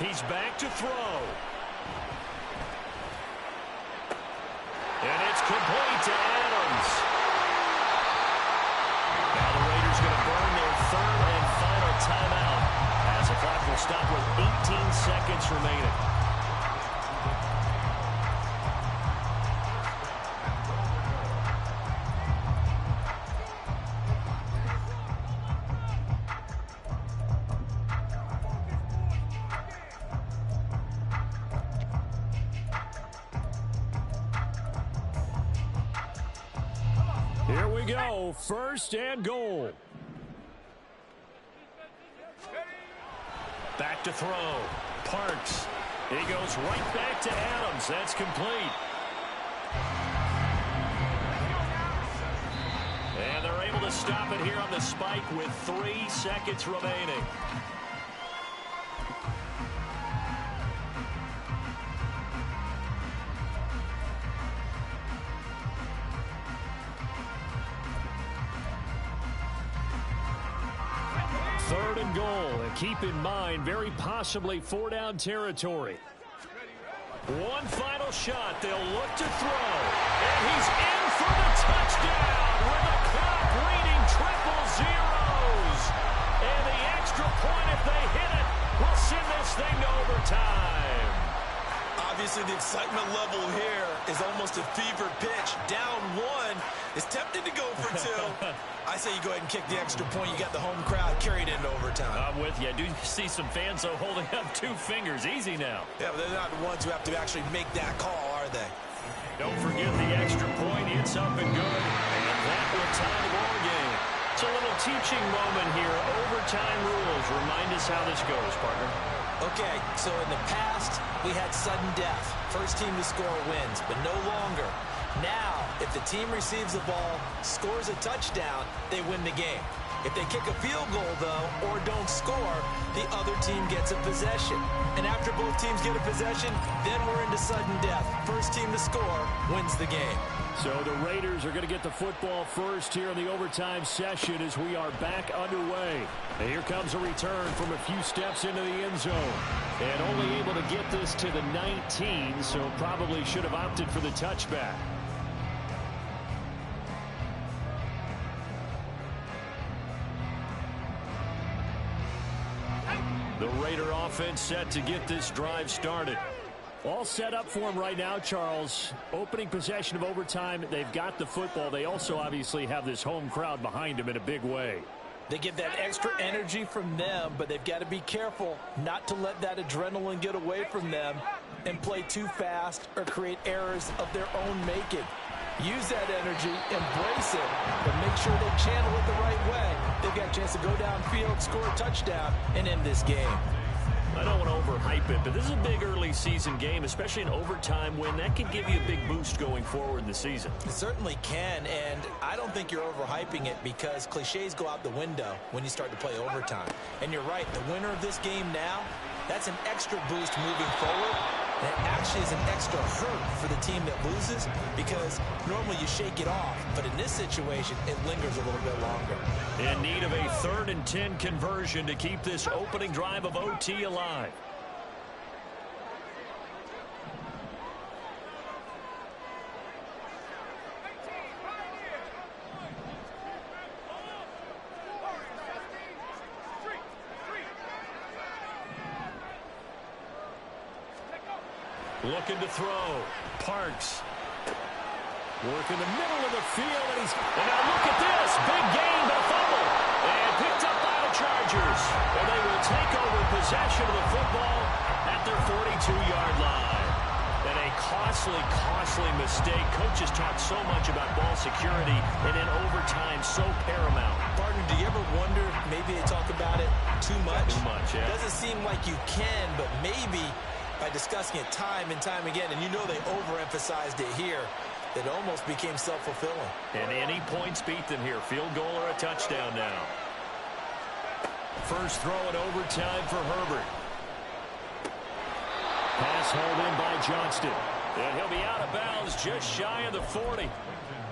He's back to throw. And it's complete to Adams. Now the Raiders going to burn their third and final timeout, as the clock will stop with 18 seconds remaining.
Here we go, first and goal.
Back to throw. Parks. He goes right back to Adams. That's complete. And they're able to stop it here on the spike with 3 seconds remaining.
Third and goal, and keep in mind, very possibly 4-down territory.
One final shot. They'll look to throw. And he's in for the touchdown with the clock reading triple zeros. And the extra point, if they hit it, will send this thing to overtime.
Obviously, the excitement level here is almost a fever pitch. Down one, is tempted to go for two. I say you go ahead and kick the extra point. You got the home crowd carried into overtime.
I'm with you. I do see some fans, though, holding up 2 fingers. Easy now.
Yeah, but they're not the ones who have to actually make that call, are they?
Don't forget the extra point. It's up and good. And that will tie the ball game. It's a little little teaching moment here. Overtime rules. Remind us how this goes, partner.
Okay, so in the past, we had sudden death. First team to score wins, but no longer. Now, if the team receives the ball, scores a touchdown, they win the game. If they kick a field goal, though, or don't score, the other team gets a possession. And after both teams get a possession, then we're into sudden death. First team to score wins the game.
So the Raiders are going to get the football first here in the overtime session as we are back underway. And here comes a return from a few steps into the end zone. And only able to get this to the 19, so probably should have opted for the touchback. The Raider offense set to get this drive started. All set up for him right now, Charles. Opening possession of overtime. They've got the football. They also obviously have this home crowd behind them in a big way.
They get that extra energy from them, but they've got to be careful not to let that adrenaline get away from them and play too fast or create errors of their own making. Use that energy, embrace it, but make sure they channel it the right way. They've got a chance to go downfield, score a touchdown, and end this game.
I don't want to overhype it, but this is a big early season game, especially an overtime win. That could give you a big boost going forward in the season.
It certainly can, and I don't think you're overhyping it because cliches go out the window when you start to play overtime. And you're right, the winner of this game now, that's an extra boost moving forward. And it actually is an extra hurt for the team that loses because normally you shake it off. But in this situation, it lingers a little bit longer.
In need of a 3rd and 10 conversion to keep this opening drive of OT alive. Looking to throw. Parks. Work in the middle of the field. And now look at this. Big gain, but a fumble. And picked up by the Chargers. And they will take over possession of the football at their 42-yard line. And a costly mistake. Coaches talk so much about ball security, and in overtime, so paramount.
Partner, do you ever wonder, maybe they talk about it too much?
Too much, yeah.
Doesn't seem like you can, but maybe by discussing it time and time again, and you know they overemphasized it here, it almost became self-fulfilling.
And any points beat them here. Field goal or a touchdown now. First throw in overtime for Herbert. Pass hauled in by Johnston. And he'll be out of bounds just shy of the 40.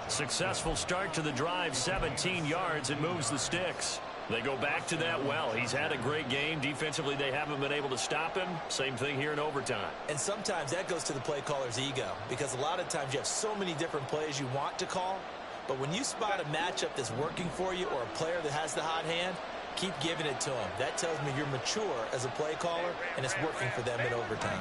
Successful start to the drive, 17 yards, and moves the sticks. They go back to that well. He's had a great game. Defensively, they haven't been able to stop him. Same thing here in overtime.
And sometimes that goes to the play caller's ego because a lot of times you have so many different plays you want to call. But when you spot a matchup that's working for you or a player that has the hot hand, keep giving it to him. That tells me you're mature as a play caller, and it's working for them in overtime.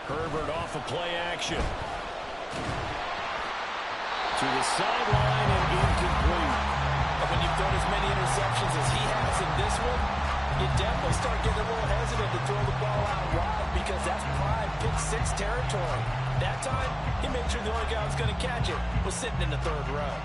Herbert off of play action. To the sideline and incomplete.
And when you've thrown as many interceptions as he has in this one, you definitely start getting a little hesitant to throw the ball out wide because that's prime pick-6 territory. That time, he made sure the only guy who was going to catch it was sitting in the 3rd row.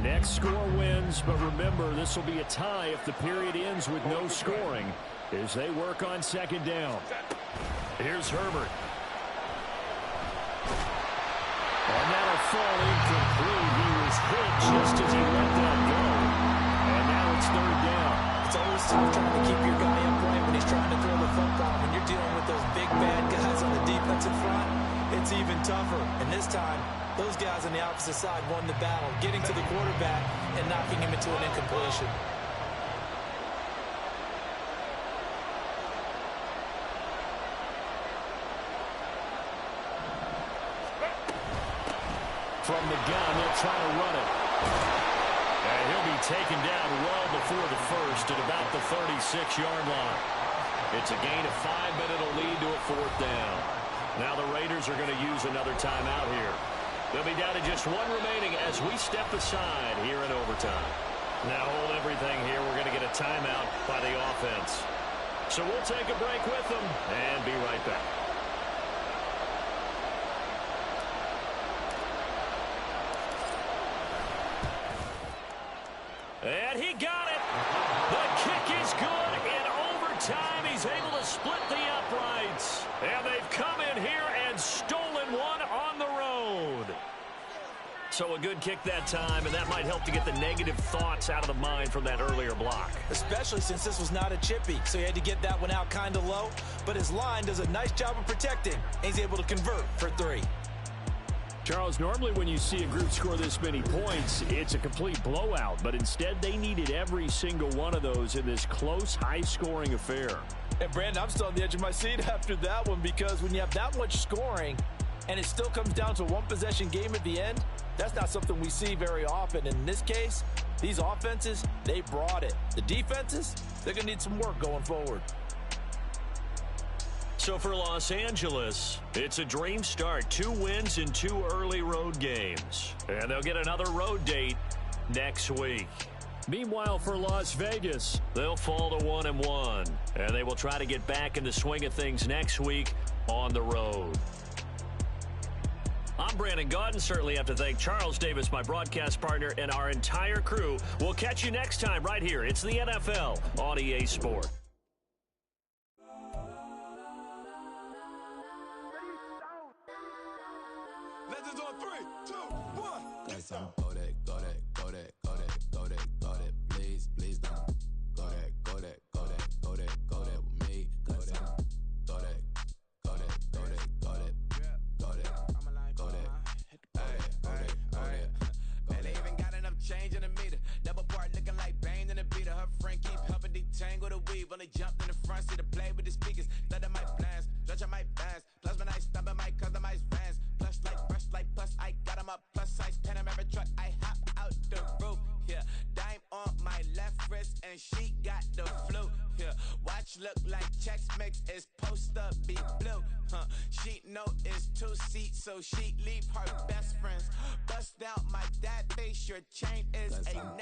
Next score wins, but remember, this will be a tie if the period ends with no scoring as they work on 2nd down.
Here's Herbert.
And that'll fall incomplete. He was hit just as he let that go. And now it's 3rd down.
It's always tough trying to keep your guy upright when he's trying to throw the football. When you're dealing with those big, bad guys on the defensive front, it's even tougher. And this time, those guys on the opposite side won the battle, getting to the quarterback and knocking him into an incompletion.
From the gun, they'll try to run it.
And he'll be taken down well before the first at about the 36-yard line. It's a gain of 5, but it'll lead to a 4th down. Now the Raiders are going to use another timeout here. They'll be down to just one remaining as we step aside here in overtime. Now hold everything here. We're going to get a timeout by the offense. So we'll take a break with them and be right back. And he got it. The kick is good in overtime. He's able to split the uprights. And they've come in here and stolen one on the road. So a good kick that time, and that might help to get the negative thoughts out of the mind from that earlier block.
Especially since this was not a chippy, so he had to get that one out kind of low. But his line does a nice job of protecting, and he's able to convert for 3.
Charles, normally when you see a group score this many points, it's a complete blowout. But instead, they needed every single one of those in this close, high-scoring affair.
And, Brandon, I'm still on the edge of my seat after that one because when you have that much scoring and it still comes down to a one-possession game at the end, that's not something we see very often. In this case, these offenses, they brought it. The defenses, they're going to need some work going forward.
So for Los Angeles, it's a dream start. 2 wins in 2 early road games. And they'll get another road date next week.
Meanwhile, for Las Vegas,
they'll fall to 1-1. And they will try to get back in the swing of things next week on the road. I'm Brandon Gaudin. Certainly have to thank Charles Davis, my broadcast partner, and our entire crew. We'll catch you next time right here. It's the NFL on EA Sport.
Legends on 3, 2, 1.
Cause I'm go that, go that, go that, go that, go that, go that. Please, please don't go that, go that, go that, go that, go that with me. Cause I'm go that, go that, go that, go that, go that, go that, go that.
And they even got enough change in the meter. Double part looking like Bane in the beater. Her friend keep helping detangle the weave. Only jumped in the front seat to play with the speakers. Let them might blast, stretch my bands. Plus when I stop at my customized vans. Plus like brush like plus I got them up. Plus size Panamera truck. I hop out the roof. Yeah, dime on my left wrist and she got the flu. Yeah, watch look like Chex Mix is post up be blue. She know it's 2 seats, so she leave her best friends. Bust out my dad face. Your chain is a neck.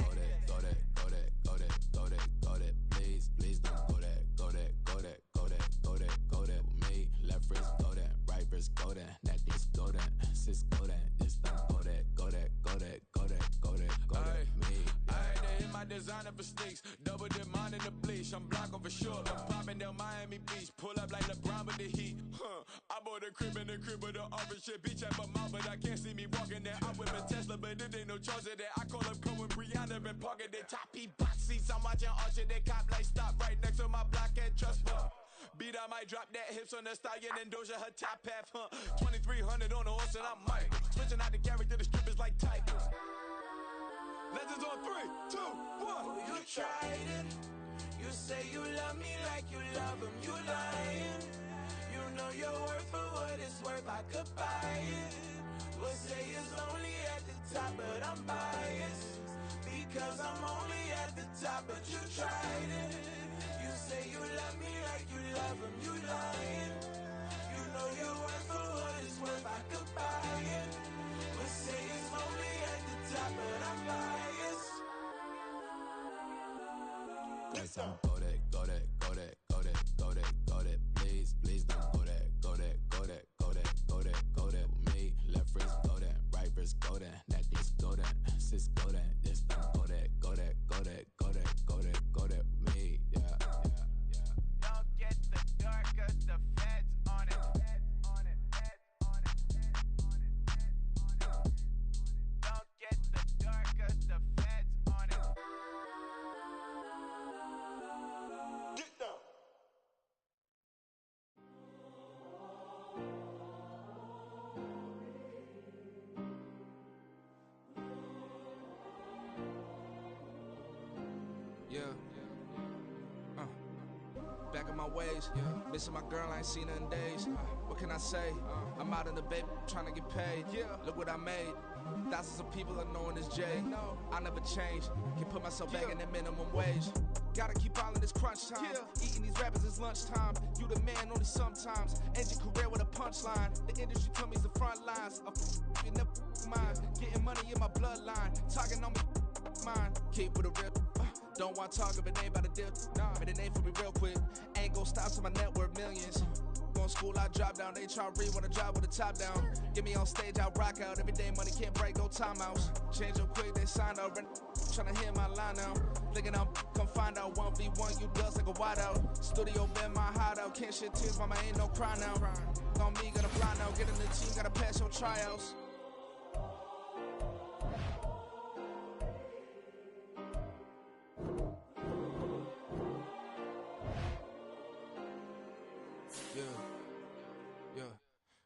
Go that, go that, go that, go that, go that. Please, please don't go that, go that, go that, go that, go that, go that with me. Left wrist go that, right wrist go that, that this go that, sis go that, this don't go that, go that, go that, go that, go that, go that with me.
I had to hit my designer for sneaks. Double dip mine in the bleach. I'm blocking for sure. I'm popping down Miami Beach. Pull up like LeBron with the heat. I bought a crib in the crib with the office shit. Beach at my mouth, but I can't see me walking there. I'm with my Tesla, but it ain't no charge of that. I call up Cohen, Brianna, and parking the top box seats. I'm watching Archer. They cop like stop right next to my block and trust fund. Beat, I might drop that hips on the stallion and Doja her top half, 2300 on the horse and I'm Mike. Switching out the character, the strippers like Tigers. Legends on 3, 2, 1.
You tried it. You say you love me like you love him. You lying. You know your worth for what it's worth. I could buy it. We'll say it's only at the top, but I'm biased. Because I'm only at the top, but you tried it. You say you love me like you love him. You lying. You know your worth for what it's worth. I could buy it. We'll say it's only at the top, but I'm biased.
Cause I'm go that, go that, go that, go that, go that, go that. Please, please don't go that, go that, go that, go that, go that, go that with me. Left wrist go that, right wrist go that, that this go that, sis go that, this don't go that, go that, go that, go that, go that, go that with me. Yeah, yeah, yeah.
Don't get the dark cause the feds on it. Feds on it. Feds on it. Feds on it. Feds on it. Don't get the dark cause the feds on it.
Get down.
Yeah. Back in my ways. Missing my girl, I ain't seen her in days. What can I say? I'm out in the baby, trying to get paid. Look what I made. Thousands of people are knowing this Jay. I never changed. Can put myself back in the minimum wage. Gotta keep ballin' this crunch time. Eating these rappers is lunchtime. You the man only sometimes. End your career with a punchline. The industry told me it's the front lines. You never mind. Getting money in my bloodline. Talking on me, mine. Keep with a real. Don't want to talk if it ain't about a deal. Nah, but it ain't for me real quick. Ain't gon' stop till my net worth millions. Going school, I drop down. They try to read when I drop with the top down. Get me on stage, I rock out. Every day money can't break, go timeouts. Change up quick, they sign up. Tryna hear my line now. Thinking I'm come find out 1v1, you dust like a wideout. Studio been my hideout. Can't shit tears, mama ain't no cry now. On me, gotta fly now. Get in the team, gotta pass your tryouts. Yeah.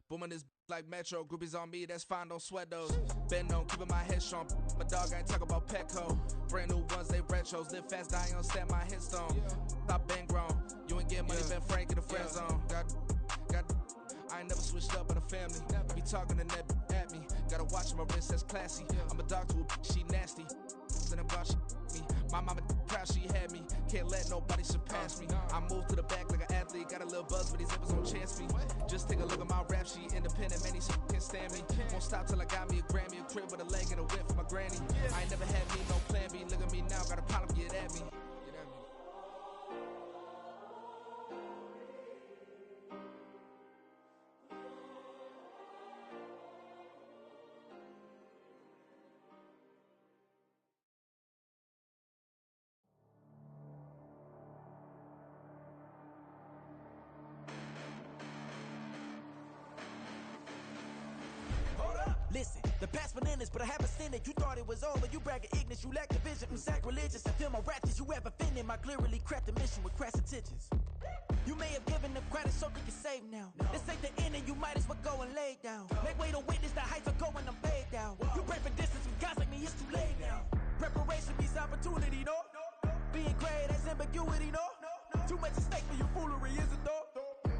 Booming this like Metro, groupies on me, that's fine, don't sweat those. Bend on, keeping my head strong. My dog ain't talk about Petco. Brand new ones, they retros. Live fast, dying on set, my headstone. Stop been grown. You ain't getting money, been Frank in the friend zone. I ain't never switched up in a family. Be talking to that at me. Gotta watch my wrist, that's classy. I'm a dog to a she nasty. Then I'm gone, she me. My mama proud she had me. Can't let nobody surpass me. I moved to the back like an athlete. Got a little buzz, but these zippers don't chance me. Just take a look at my rap sheet. Independent, many can't stand me. Won't stop till I got me a Grammy. A crib with a leg and a whip for my granny. I ain't never had me no plan B. Look at me now, got a problem, get at me.
Listen, the past bananas, but I haven't seen it. You thought it was over, you bragging ignorance, you lack the vision. I'm sacrilegious, I feel my ratchets, you have offended my clearly crafted mission with crass intentions. You may have given them credit so they can save now. This ain't the end and you might as well go and lay down. Make way to witness the heights are going, I'm paid down. You pray for distance with guys like me, it's too late now. Preparation means opportunity, no? Being great has ambiguity, no? Too much at stake for your foolery, is it though?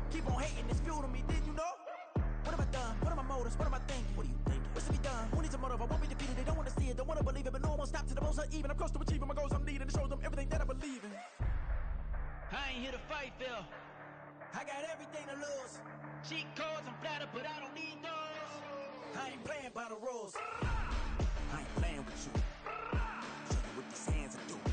Keep on hating, it's fuel to me, did you know? What have I done? What are my motives? What am I thinking? What are you thinking? What's to be done? Who needs a motive? I won't be defeated. They don't want to see it, don't want to believe it, but no one won't stop to the most uneven. I'm close to achieving my goals. I'm needing to show them everything that I believe in.
I ain't here to fight, Phil.
I got everything to lose.
Cheat codes, I'm flattered, but I don't need those.
I ain't playing by the rules. I ain't playing with you. Show you what these hands are doing.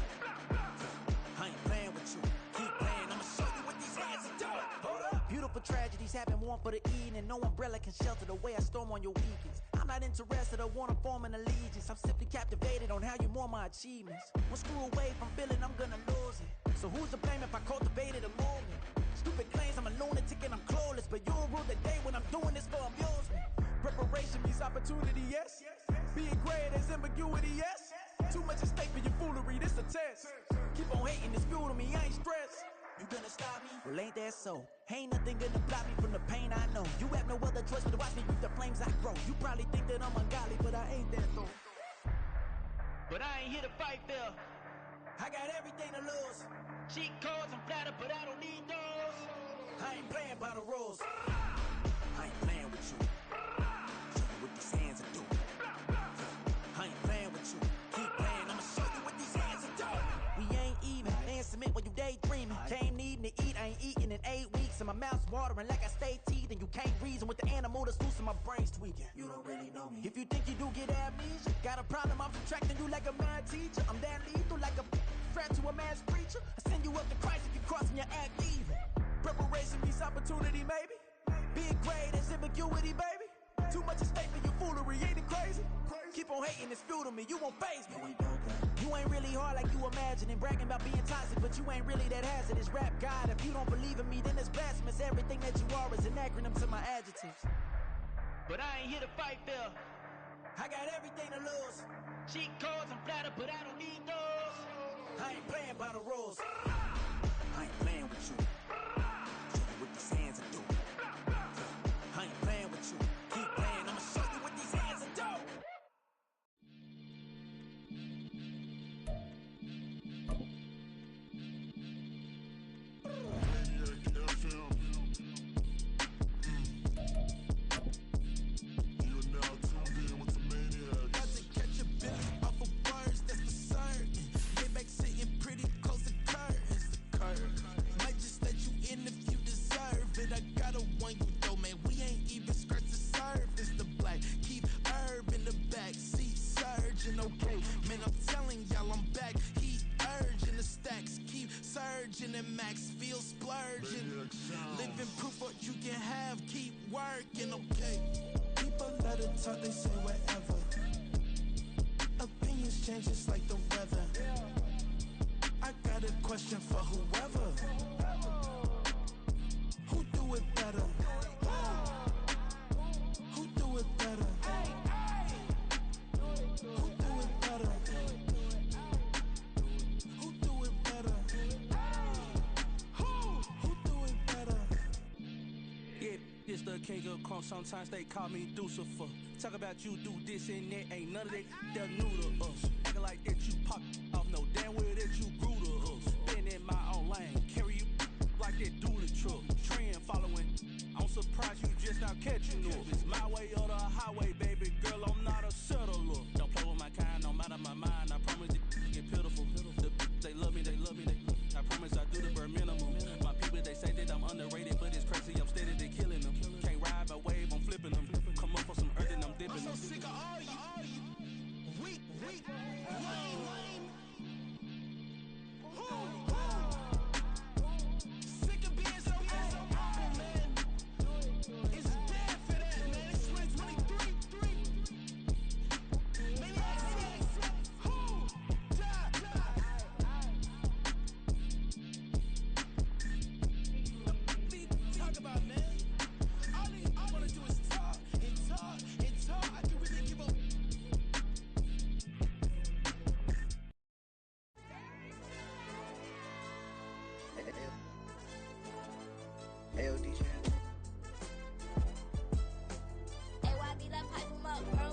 I ain't playing with you. Keep playing, I'ma show you what these hands are doing. Hold up. Beautiful tragedies happen, one for the eating, and no umbrella can shelter the way I storm on your weekends. I'm not interested or wanna form an allegiance. I'm simply captivated on how you more my achievements. One screw away from feeling I'm gonna lose it. So who's to blame if I cultivated a movement? Stupid claims I'm a lunatic and I'm clueless, but you'll rule the day when I'm doing this for amusement. Preparation means opportunity, yes. Being great is ambiguity, yes. Too much at stake for your foolery, this a test. Keep on hating, it's fuel to me, I ain't stressed. You gonna stop me? Well, ain't that so? Ain't nothing gonna block me from the pain I know. You have no other choice but to watch me with the flames I grow. You probably think that I'm ungodly, but I ain't that though.
But I ain't here to fight, Phil.
I got everything to lose.
Cheat codes, I'm flattered, but I don't need those.
I ain't playing by the rules. I ain't playing with you. Show you what these hands are doing. I ain't playing with you. Keep playing, I'ma show you what these hands are doing. We ain't even. Man, submit when you daydreaming. Came needing to eat, I ain't eating in 8 weeks. And my mouth's watering like I stay teeth. And you can't reason with the animal that's loose and my brain's tweaking. You don't really know me. If you think you do get amnesia, got a problem, I'm subtracting you like a mad teacher. I'm that lethal like a threat to a mass preacher. I send you up to Christ if you crossing your act evil. Preparation means opportunity, maybe. Being great is ambiguity, baby. Too much at stake for your foolery, ain't it crazy? Keep on hating, it's fuel to me, you won't faze me. You ain't really hard like you imagining. Bragging about being toxic, but you ain't really that hazardous. Rap God, if you don't believe in me, then it's blasphemous. Everything that you are is an acronym to my adjectives.
But I ain't here to fight, Phil.
I got everything to lose.
Cheat codes, I'm flattered, but I don't need those.
I ain't playing by the rules. I ain't playing with you. Show you what these hands are doing. I ain't playing with you. Keep playing, I'ma show you what these hands are doing.
Catch a Billy off of words, that's for certain. Lay back sitting pretty close to curtain.
and max, feel splurging. Living proof what you can have, keep working, okay. People let it talk, they say whatever. Opinions change just like the weather. I got a question for whoever. Who do it better? Who do it better? Who do it better? Who do it better? Who do it better?
Yeah, this the king of crunk. Sometimes they call me Lucifer. Talk about you do this and that. Ain't none of that they're new to us. Acting like that you pop off. No damn well that you grew to us. Been in my own lane. Carry you like that do the truck. Trend following. I'm surprised you just now catching up. It's my way or the highway, baby girl. I'm not a settler. Don't play with my kind, no matter my mind. I promise it get pitiful. They love me, they love me. I promise I do the bare minimum. My people, they say that I'm underrated, but it's crazy. I'm steady, they killing them. Can't ride my wave, I'm flipping them. Come up for some earth and I'm dipping them.
I'm so sick of all you. Weak, lame. Sick of being so humble, man. It's dead for that, man. It's 2023. Maniacs. Who? Die. Talk about, man. All I wanna do is talk and talk and talk. I can really give up.
Ayo, DJ.
AYB, let pipe him up, bro.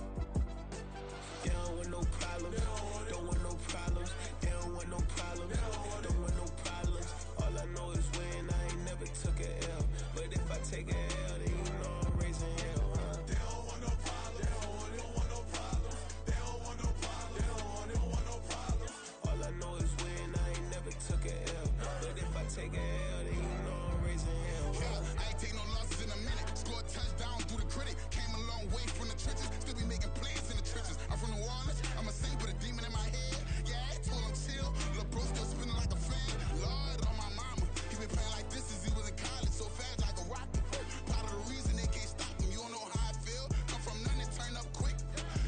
They don't want no problems. Don't want no problems. They don't want no problems. Don't want no problems. All I know is win. I ain't never took a L. But if I take a L, then you know I'm raising hell, huh? They don't want no problems. They don't want no problems. They don't want no problems. They don't want no problems. All I know is win. I ain't never took a L. But if I take a L, then you know I'm raising hell, huh?
Yeah, I ain't take no losses in a minute. Scored touchdown through the critic. Came a long way from the trenches. Still be making plays in the trenches. I'm from New Orleans. I'm a saint with a demon in my head. Yeah, I told him chill. Lil' bro still spinning like a fan. Lord on my mama. He been playing like this since he was in college. So fast like a rocket. Part of the reason they can't stop him. You don't know how I feel. Come from nothing, turn up quick.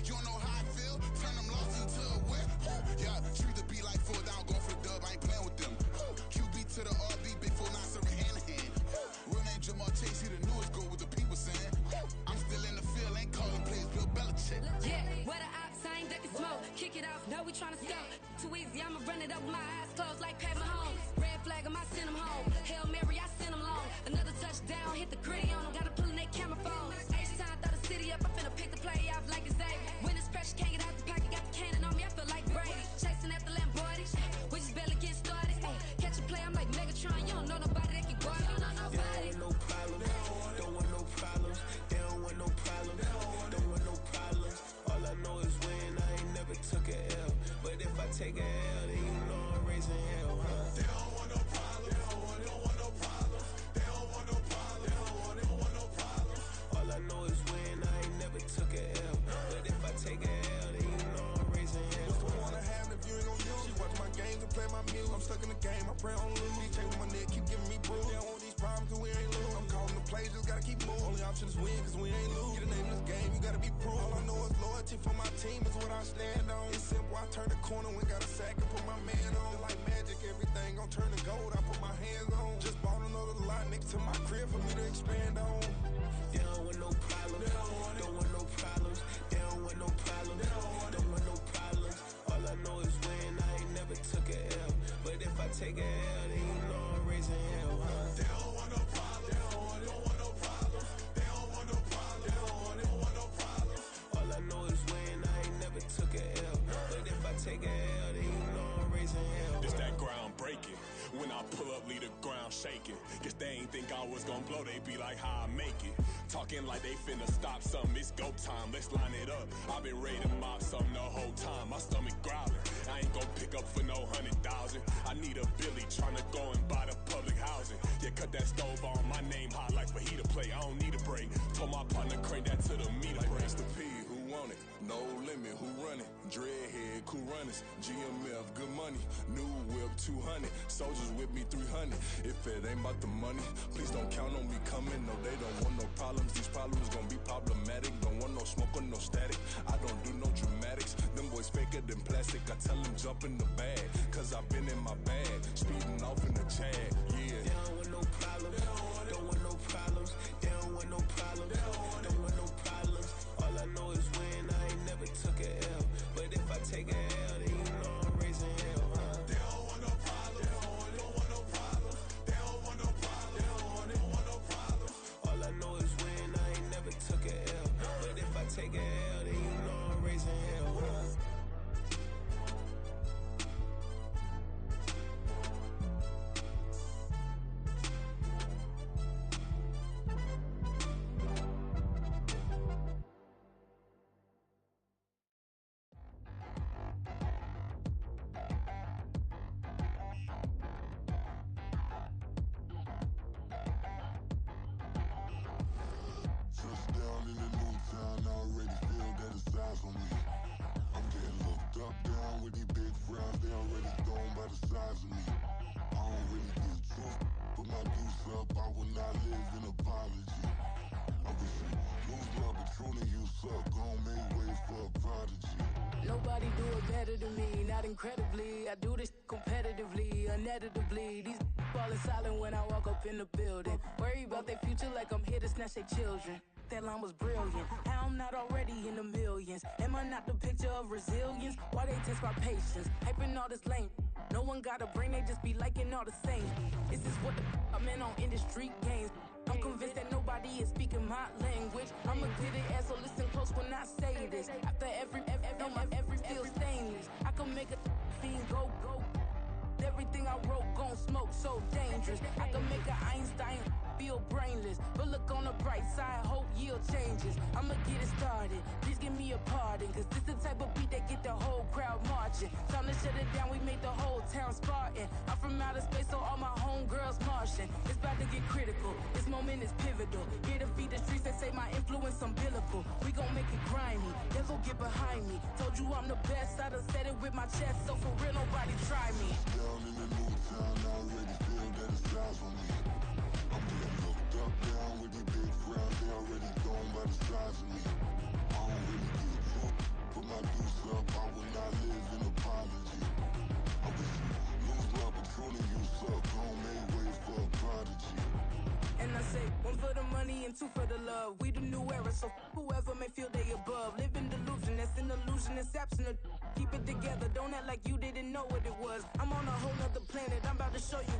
You don't know how I feel. Turn them losses into a whip. Yeah, treat the beat like 4 down, going for the dub. I ain't playing with them. QB to the RB, big 4-9 serving hand to hand. Real name Jamal Chase, he the newest goal with the people saying. I'm still in the field, ain't calling plays, Bill Belichick.
Yeah, where the ops, I ain't ducking smoke. Kick it off, no, we tryna score. Too easy, I'ma run it up with my eyes closed like Pat Mahomes. Red flag, I send him home. Hail Mary, I send him long. Another touchdown, hit the gritty on him. Gotta pull in that camera phone. H-time, throw the city up. I finna pick the play off like it's Xavier. When it's pressure, can't get out the pocket. Got the cannon on me, I feel like Brady. Chasing after Lamborghini. We just barely get started. Ay, catch a play, I'm like Megatron. You don't know nobody that can guard. You don't know nobody.
No problems. Don't want no problems. They don't want no problems. Don't want no problems. All I know is win. I ain't never took a L. But if I take a L, then you know I'm raising hell, huh? They don't want no problems. They don't want no problems. They don't want no problems. They don't want no problems. All I know is win. I ain't never took a L. But if I take a L, then you know I'm raising hell.
What's the point of having if you ain't gon' use? She watch my games and play my music. I'm stuck in the game. I pray on lose. These chains on my neck keep giving me bruise. They don't want these problems 'cause we ain't lose. I'm calling the plays, just gotta keep moving. Only option is win 'cause we ain't lose. Get a name in this game, you gotta be proof. All I know is loyalty for my team is what I stand on. It's simple. I turn the corner when got a sack and put my man on. It's like magic, everything gon' turn to gold. I put my hands on. Just bought another lot next to my crib for me to expand on.
They don't want no problems. Don't want no problems. They don't want no problems. Don't want no problems. All I know is win. I ain't never took a L. But if I take a L, then you know I'm raising hell, huh? They don't want no problems. They don't want no problems. They don't want no problems. They don't want no problems. All I know is win. I ain't never took a L. But if I take a L, then you know I'm raising hell.
It's that ground breaking. When I pull up, leave the ground shaking. Guess they ain't think I was gonna blow, they be like, how I make it. Talking like they finna stop something, it's go time, let's line it up. I've been ready to mob something the whole time, my stomach growling. I ain't gon' pick up for no 100,000. I need a Billy tryna go and buy the public housing. Yeah, cut that stove on, my name hot like fajita plate. I don't need a break. Told my partner crank that to the meter break.
Mr. P, who want it?
No limit, who running? Dreadhead, cool runners. GMF, good money. New whip, 200. Soldiers with me, 300. If it ain't about the money, please don't count on me coming. No, they don't want no problems. These problems gonna be problematic. Don't want no smoke or no static. I don't do no dramatics. Them boys faker than plastic. I tell them jump in the bag, cause I've been in my bag. Speeding off in the Jag, yeah.
They don't want no problems. Don't want no problems. They don't want no problems. Don't want no problems. All I know is win. I ain't never took a L. But if I take a L, then you know I'm raising hell, huh?
They don't want no problems. They don't want no problems. They don't want no problems. They don't want no problems.
All I know is win. I ain't never took a L. But if I take a L, then you know I'm raising hell, huh?
Touchdown in a new town, I already feel that it's eyes on me. I'm getting looked up, down with these big frowns, they already thrown by the size of me. I don't really get tough, put my deuce up, I will not live in apology. I wish you lose love, but truly you suck, gon' make way for a prodigy.
Nobody do it better than me, not incredibly. I do this competitively, uneditably. These falling silent when I walk up in the building. Worry about their future like I'm here to snatch their children. That line was brilliant. How I'm not already in the millions? Am I not the picture of resilience? Why they test my patience? Hyping all this lame. No one got a brain, they just be liking all the same. This is what the I'm in on industry games. I'm convinced that nobody is speaking my language. I'm a good ass, so listen close when I say this. After every feel stainless. I can make a fiend go. Everything I wrote gon' smoke, so dangerous. I can make an Einstein feel brainless. But look on the bright side, hope yield changes. I'ma get it started, please give me a pardon. Cause this the type of beat that get the whole crowd marching. Time to shut it down, we made the whole town Spartan. I'm from outer space, so all my homegirls Martian. It's about to get critical, this moment is pivotal. Here to feed the streets, they say my influence umbilical. We gon' make it grimy, devil get behind me. Told you I'm the best, I done said it with my chest. So for real, nobody try me.
Down in the new town, I already feel that it's eyes on me. I'm getting looked up, down with these big frowns, they already thrown by the size of me. I don't really get tough, put my deuce up, I will not live in apology. I wish you lose love, but truly you suck, gon' make way for a prodigy.
And I say, one for the money and two for the love. We the new era, so whoever may feel they above. Live in delusion, that's an illusion, it's absent. Keep it together, don't act like you didn't know what it was. I'm on a whole nother planet, I'm about to show you.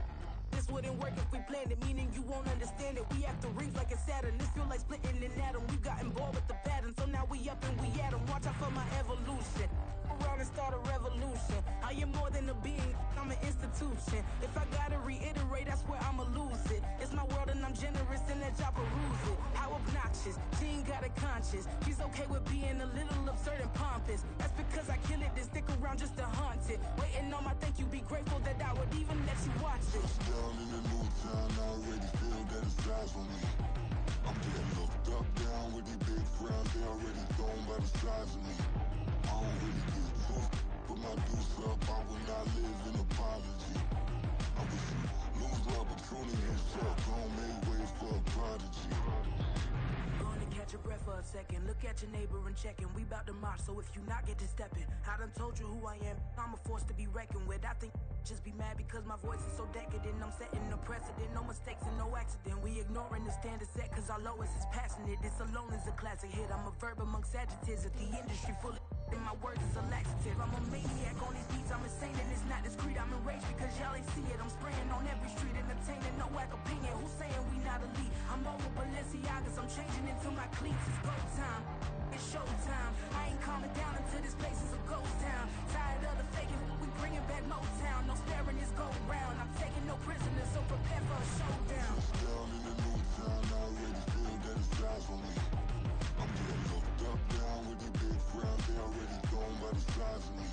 This wouldn't work if we planned it, meaning you won't understand it. We have to rings like a Saturn, this feel like splitting an atom. We got bored with the pattern, so now we up and we at 'em. Watch out for my evolution. Around and start a revolution. I am more than a being, I'm an institution. If I gotta reiterate, that's where I'ma lose it. It's my world and I'm generous and that y'all peruse it. How obnoxious, she ain't got a conscience. She's okay with being a little absurd and pompous. That's because I kill it, then stick around just to haunt it. Waiting on my thank you, be grateful that I would even let you watch it.
Down in the new town, I already feel that it's eyes on me. I'm getting looked up, down with these big frowns, they already thrown by the size of me. I don't really get tough, put my deuce up, I will not live in apology. I wish you lose love, but truly you suck, gon' make way for a prodigy.
Gonna catch your breath for a second. Look at your neighbor and check him. We bout to march, so if you not get to stepping. I done told you who I am. I'm a force to be reckoned with. I think just be mad because my voice is so decadent. I'm setting a precedent. No mistakes and no accident. We ignoring the standard set cause our lowest is passionate. This alone is a classic hit. I'm a verb amongst adjectives. If the industry full of and my words is a laxative. I'm a maniac on these beats. I'm insane and it's not discreet. I'm enraged because y'all ain't see it. I'm spraying on every street, entertaining no whack opinion. Who's saying we not elite? I'm over Balenciagas. I'm changing into my cleats. It's go time. It's showtime. I ain't calming down until this place is a ghost town. Tired of the faking. We bringing back Motown. No sparing this go round. I'm taking no prisoners, so prepare for a showdown.
Down in the new town, I already feel that it's eyes on me. I'm getting looked up, down with these big frowns, they already thrown by the size of me.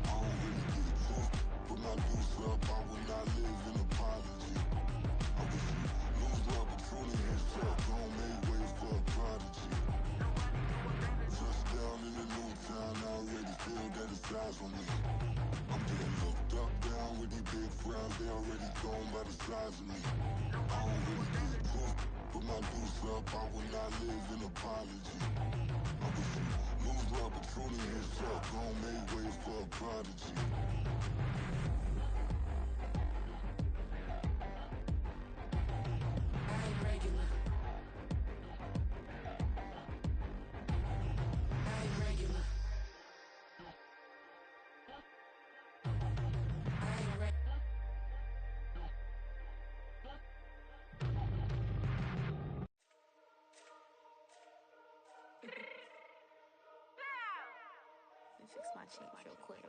I don't really get tough, put my deuce up, I will not live in apology. I wish you lose love, but truly you suck, gon' make way for a prodigy. Touchdown in the new eyes on me. I'm getting looked up, down with these big frowns. They already gone by the size of me. I don't really get caught. Put my deuce up, I will not live in apology. I wish you lose my opportunity, you suck. Gon' make way for a prodigy.
Fix my cheek real quick.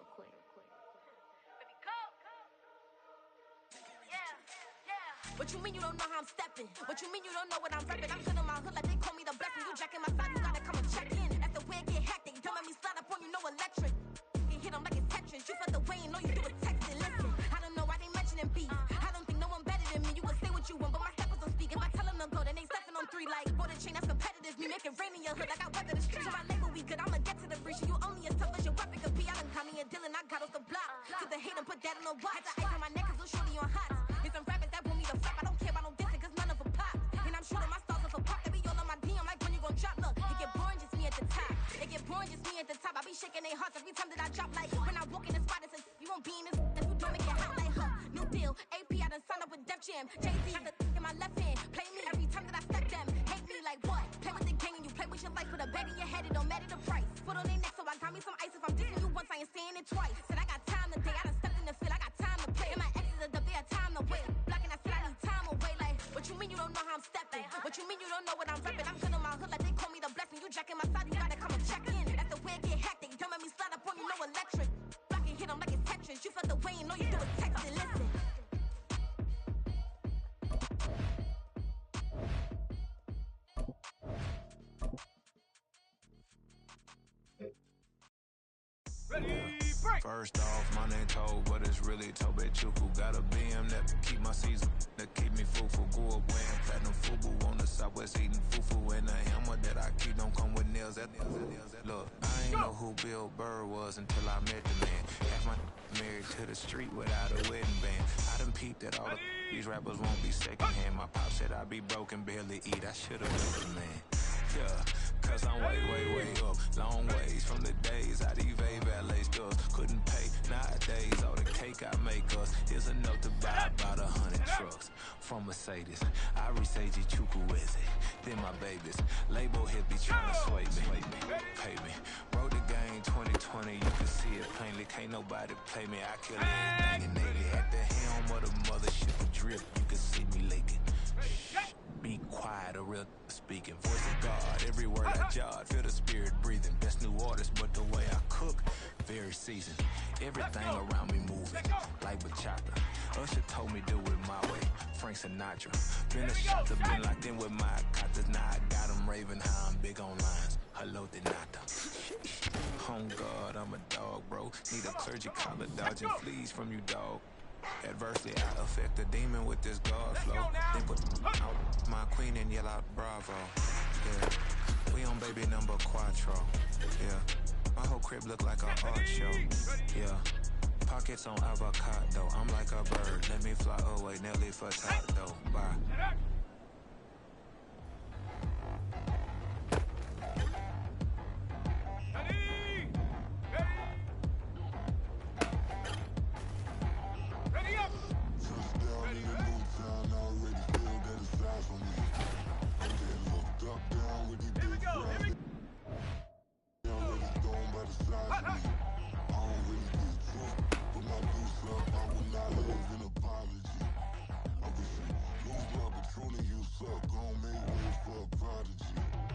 What you mean you don't know how I'm stepping? What you mean you don't know what I'm repping? I'm good in my hood like they call me the blessing. You jacking my side, you gotta come and check in. That's the way it get hectic. Don't let me slide up on you, no electric. You hit them like it's Tetris. You felt the way and all you do is text it. Listen, I don't know why they mentioning beef. I don't think no one better than me. You can say what you want, but my steppers don't speak. If I tell them to go, then they stepping on 3 like bought a chain that's competitive. Me make it rain in your hood like I weather the street. So my label we good, I'ma get to the breach. You only as tough as your weapon could be. I done caught me a deal and I got off the block. To the hate and put that on the watch. The ice on my neck is little shorty on hot. Here's some rappers that want me to flop. I don't care about no dissing cause none of them pop. And I'm shooting my stars off a pop. They be all on my DM like when you gon' drop. Look, it get boring just me at the top. It get boring just me at the top. I be shaking their hearts every time that I drop. Like when I walk in the spot, it's a you won't be in this. If you don't make it hot like huh. New deal, AP I done signed up with Def Jam. Jay-Z got the in my left hand. Play me every time that I step them. Hate me like what? Play with the gang and you play with your life. Put a bag in your head, it don't matter the price. Foot on their neck, so I got me some ice. If I'm dissing you once, I ain't saying it twice. Said I got time today, I done stepped in the field, I got time to play. And my exes are up there, time to wait. Blocking, I said I need time away. Like, what you mean you don't know how I'm stepping? What you mean you don't know what I'm repping? I'm good in my hood like they call me the blessing. You jacking my side, you gotta come and check in. That's the way it get hectic. Don't let me slide up on you, no electric. Blocking, hit them like it's Tetris. You felt the way and all you do is text it. Listen.
First off, my name Toe, but it's really Tobe Chuku. Got a BM that keep my season, that keep me fufu. Grew up wearing platinum fubu on the southwest eating fufu. And the hammer that I keep don't come with nails. Look, I ain't know who Bill Burr was until I met the man. Half my married to the street without a wedding band. I done peeped that all these rappers won't be secondhand. My pop said I'd be broken, barely eat. I should've been the man. Yeah, cause I'm way up. Long ways from the days I evade valet stores. Couldn't pay nowadays. All the cake I make us is enough to buy about 100 trucks. From Mercedes, I resage Chukwueze. Then my babies, label hit be trying to sway me. Pay me. Wrote the game 2020, you can see it plainly. Can't nobody play me. I kill everything innately. At the helm of the mothership drip, you can see me leaking. Be quiet, a real speaking. Voice of God, every word I jot. Feel the spirit breathing. Best new artist, but the way I cook, very seasoned. Everything around me moving, like bachata. Usher told me do it my way. Frank Sinatra. Been a shot, been locked in with my cotters. Now I got them raving how I'm big on lines. Hello, de nata. On God, I'm a dog, bro. Need a clergy collar, dodging fleas from you, dog. Adversely, I affect a demon with this God flow. Then put out my queen and yell out bravo. Yeah, we on baby number quattro. Yeah, my whole crib look like an art show. Yeah, pockets on avocado. I'm like a bird. Let me fly away, Nelly Furtado. Bye.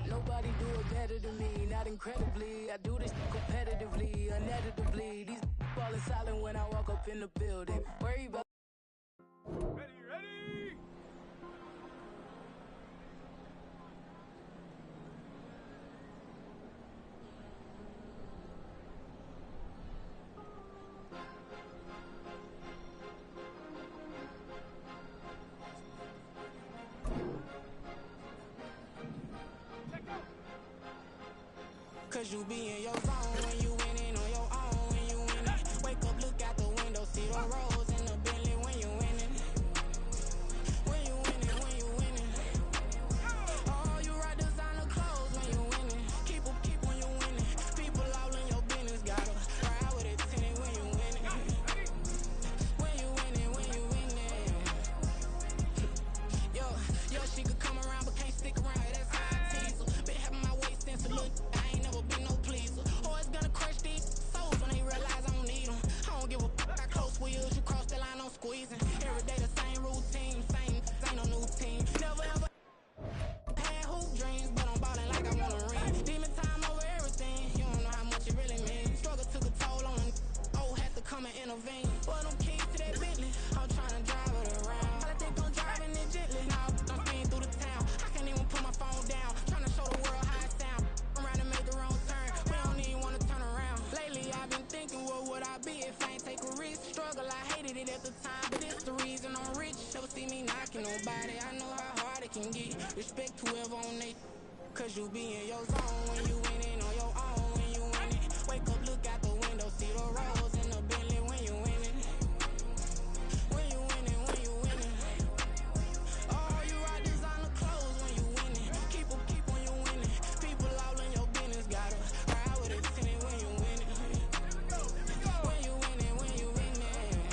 Nobody do it better than me, not incredibly. I do this competitively, uneditably. These falling silent when I walk up in the building. Worry about.
Ready?
Cause you be in your zone when you winning on your own. When you win no vein. Boy, them keys to that Bentley, I'm tryna drive it around. I think I'm driving it gently. Now I'm speeding through the town. I can't even put my phone down. Tryna show the world how it sound. I'm around to make the wrong turn. We don't even wanna turn around. Lately I've been thinking, what would I be if I ain't take a risk? Struggle, I hated it at the time, but it's the reason I'm rich. Never see me knocking nobody. I know how hard it can get. Respect whoever on they. Cause you be in your zone when you winning on your own when you winning. Wake up, look out the window, see the rose in the Bentley when you winning. When you winning, when you winning. Oh, you rock designer clothes when you winning. Keep when you winning. People all in your business, gotta ride with a tenant when you winning. When you winning, when you winning.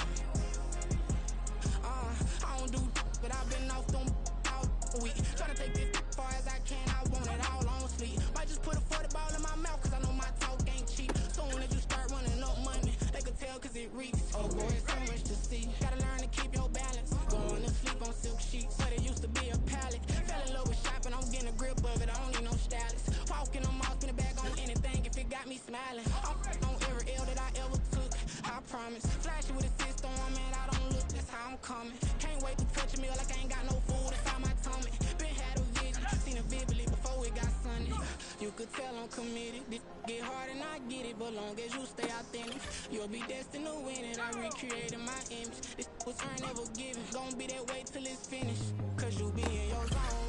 I don't do but I've been off them all week. Tryna take this far as I can, I want it all on sleep. Might just put a 40 ball in my mouth, cause I know my talk ain't cheap. Soon as you start running up money, they can tell cause it reeks. Oh boy, it's so much to see. Gotta learn to keep your balance. Going to sleep on silk sheets, so they used to be a pallet. Fell in love with shopping, I'm getting a grip of it, I don't need no stylist. Walking them off, spin it back on anything if it got me smiling. I'm on every L that I ever took, I promise. Flashy with a system, man, I don't look, that's how I'm coming. Can't wait to touch a meal like I ain't got no food inside my tummy. Been had a vision, seen it vividly before it got sunny. You could tell I'm committed. This get hard and I get it, but long as you stay authentic, you'll be destined to win it. I recreated my image. This was earned, never given. Gonna be that way till it's finished. Cause you be in your zone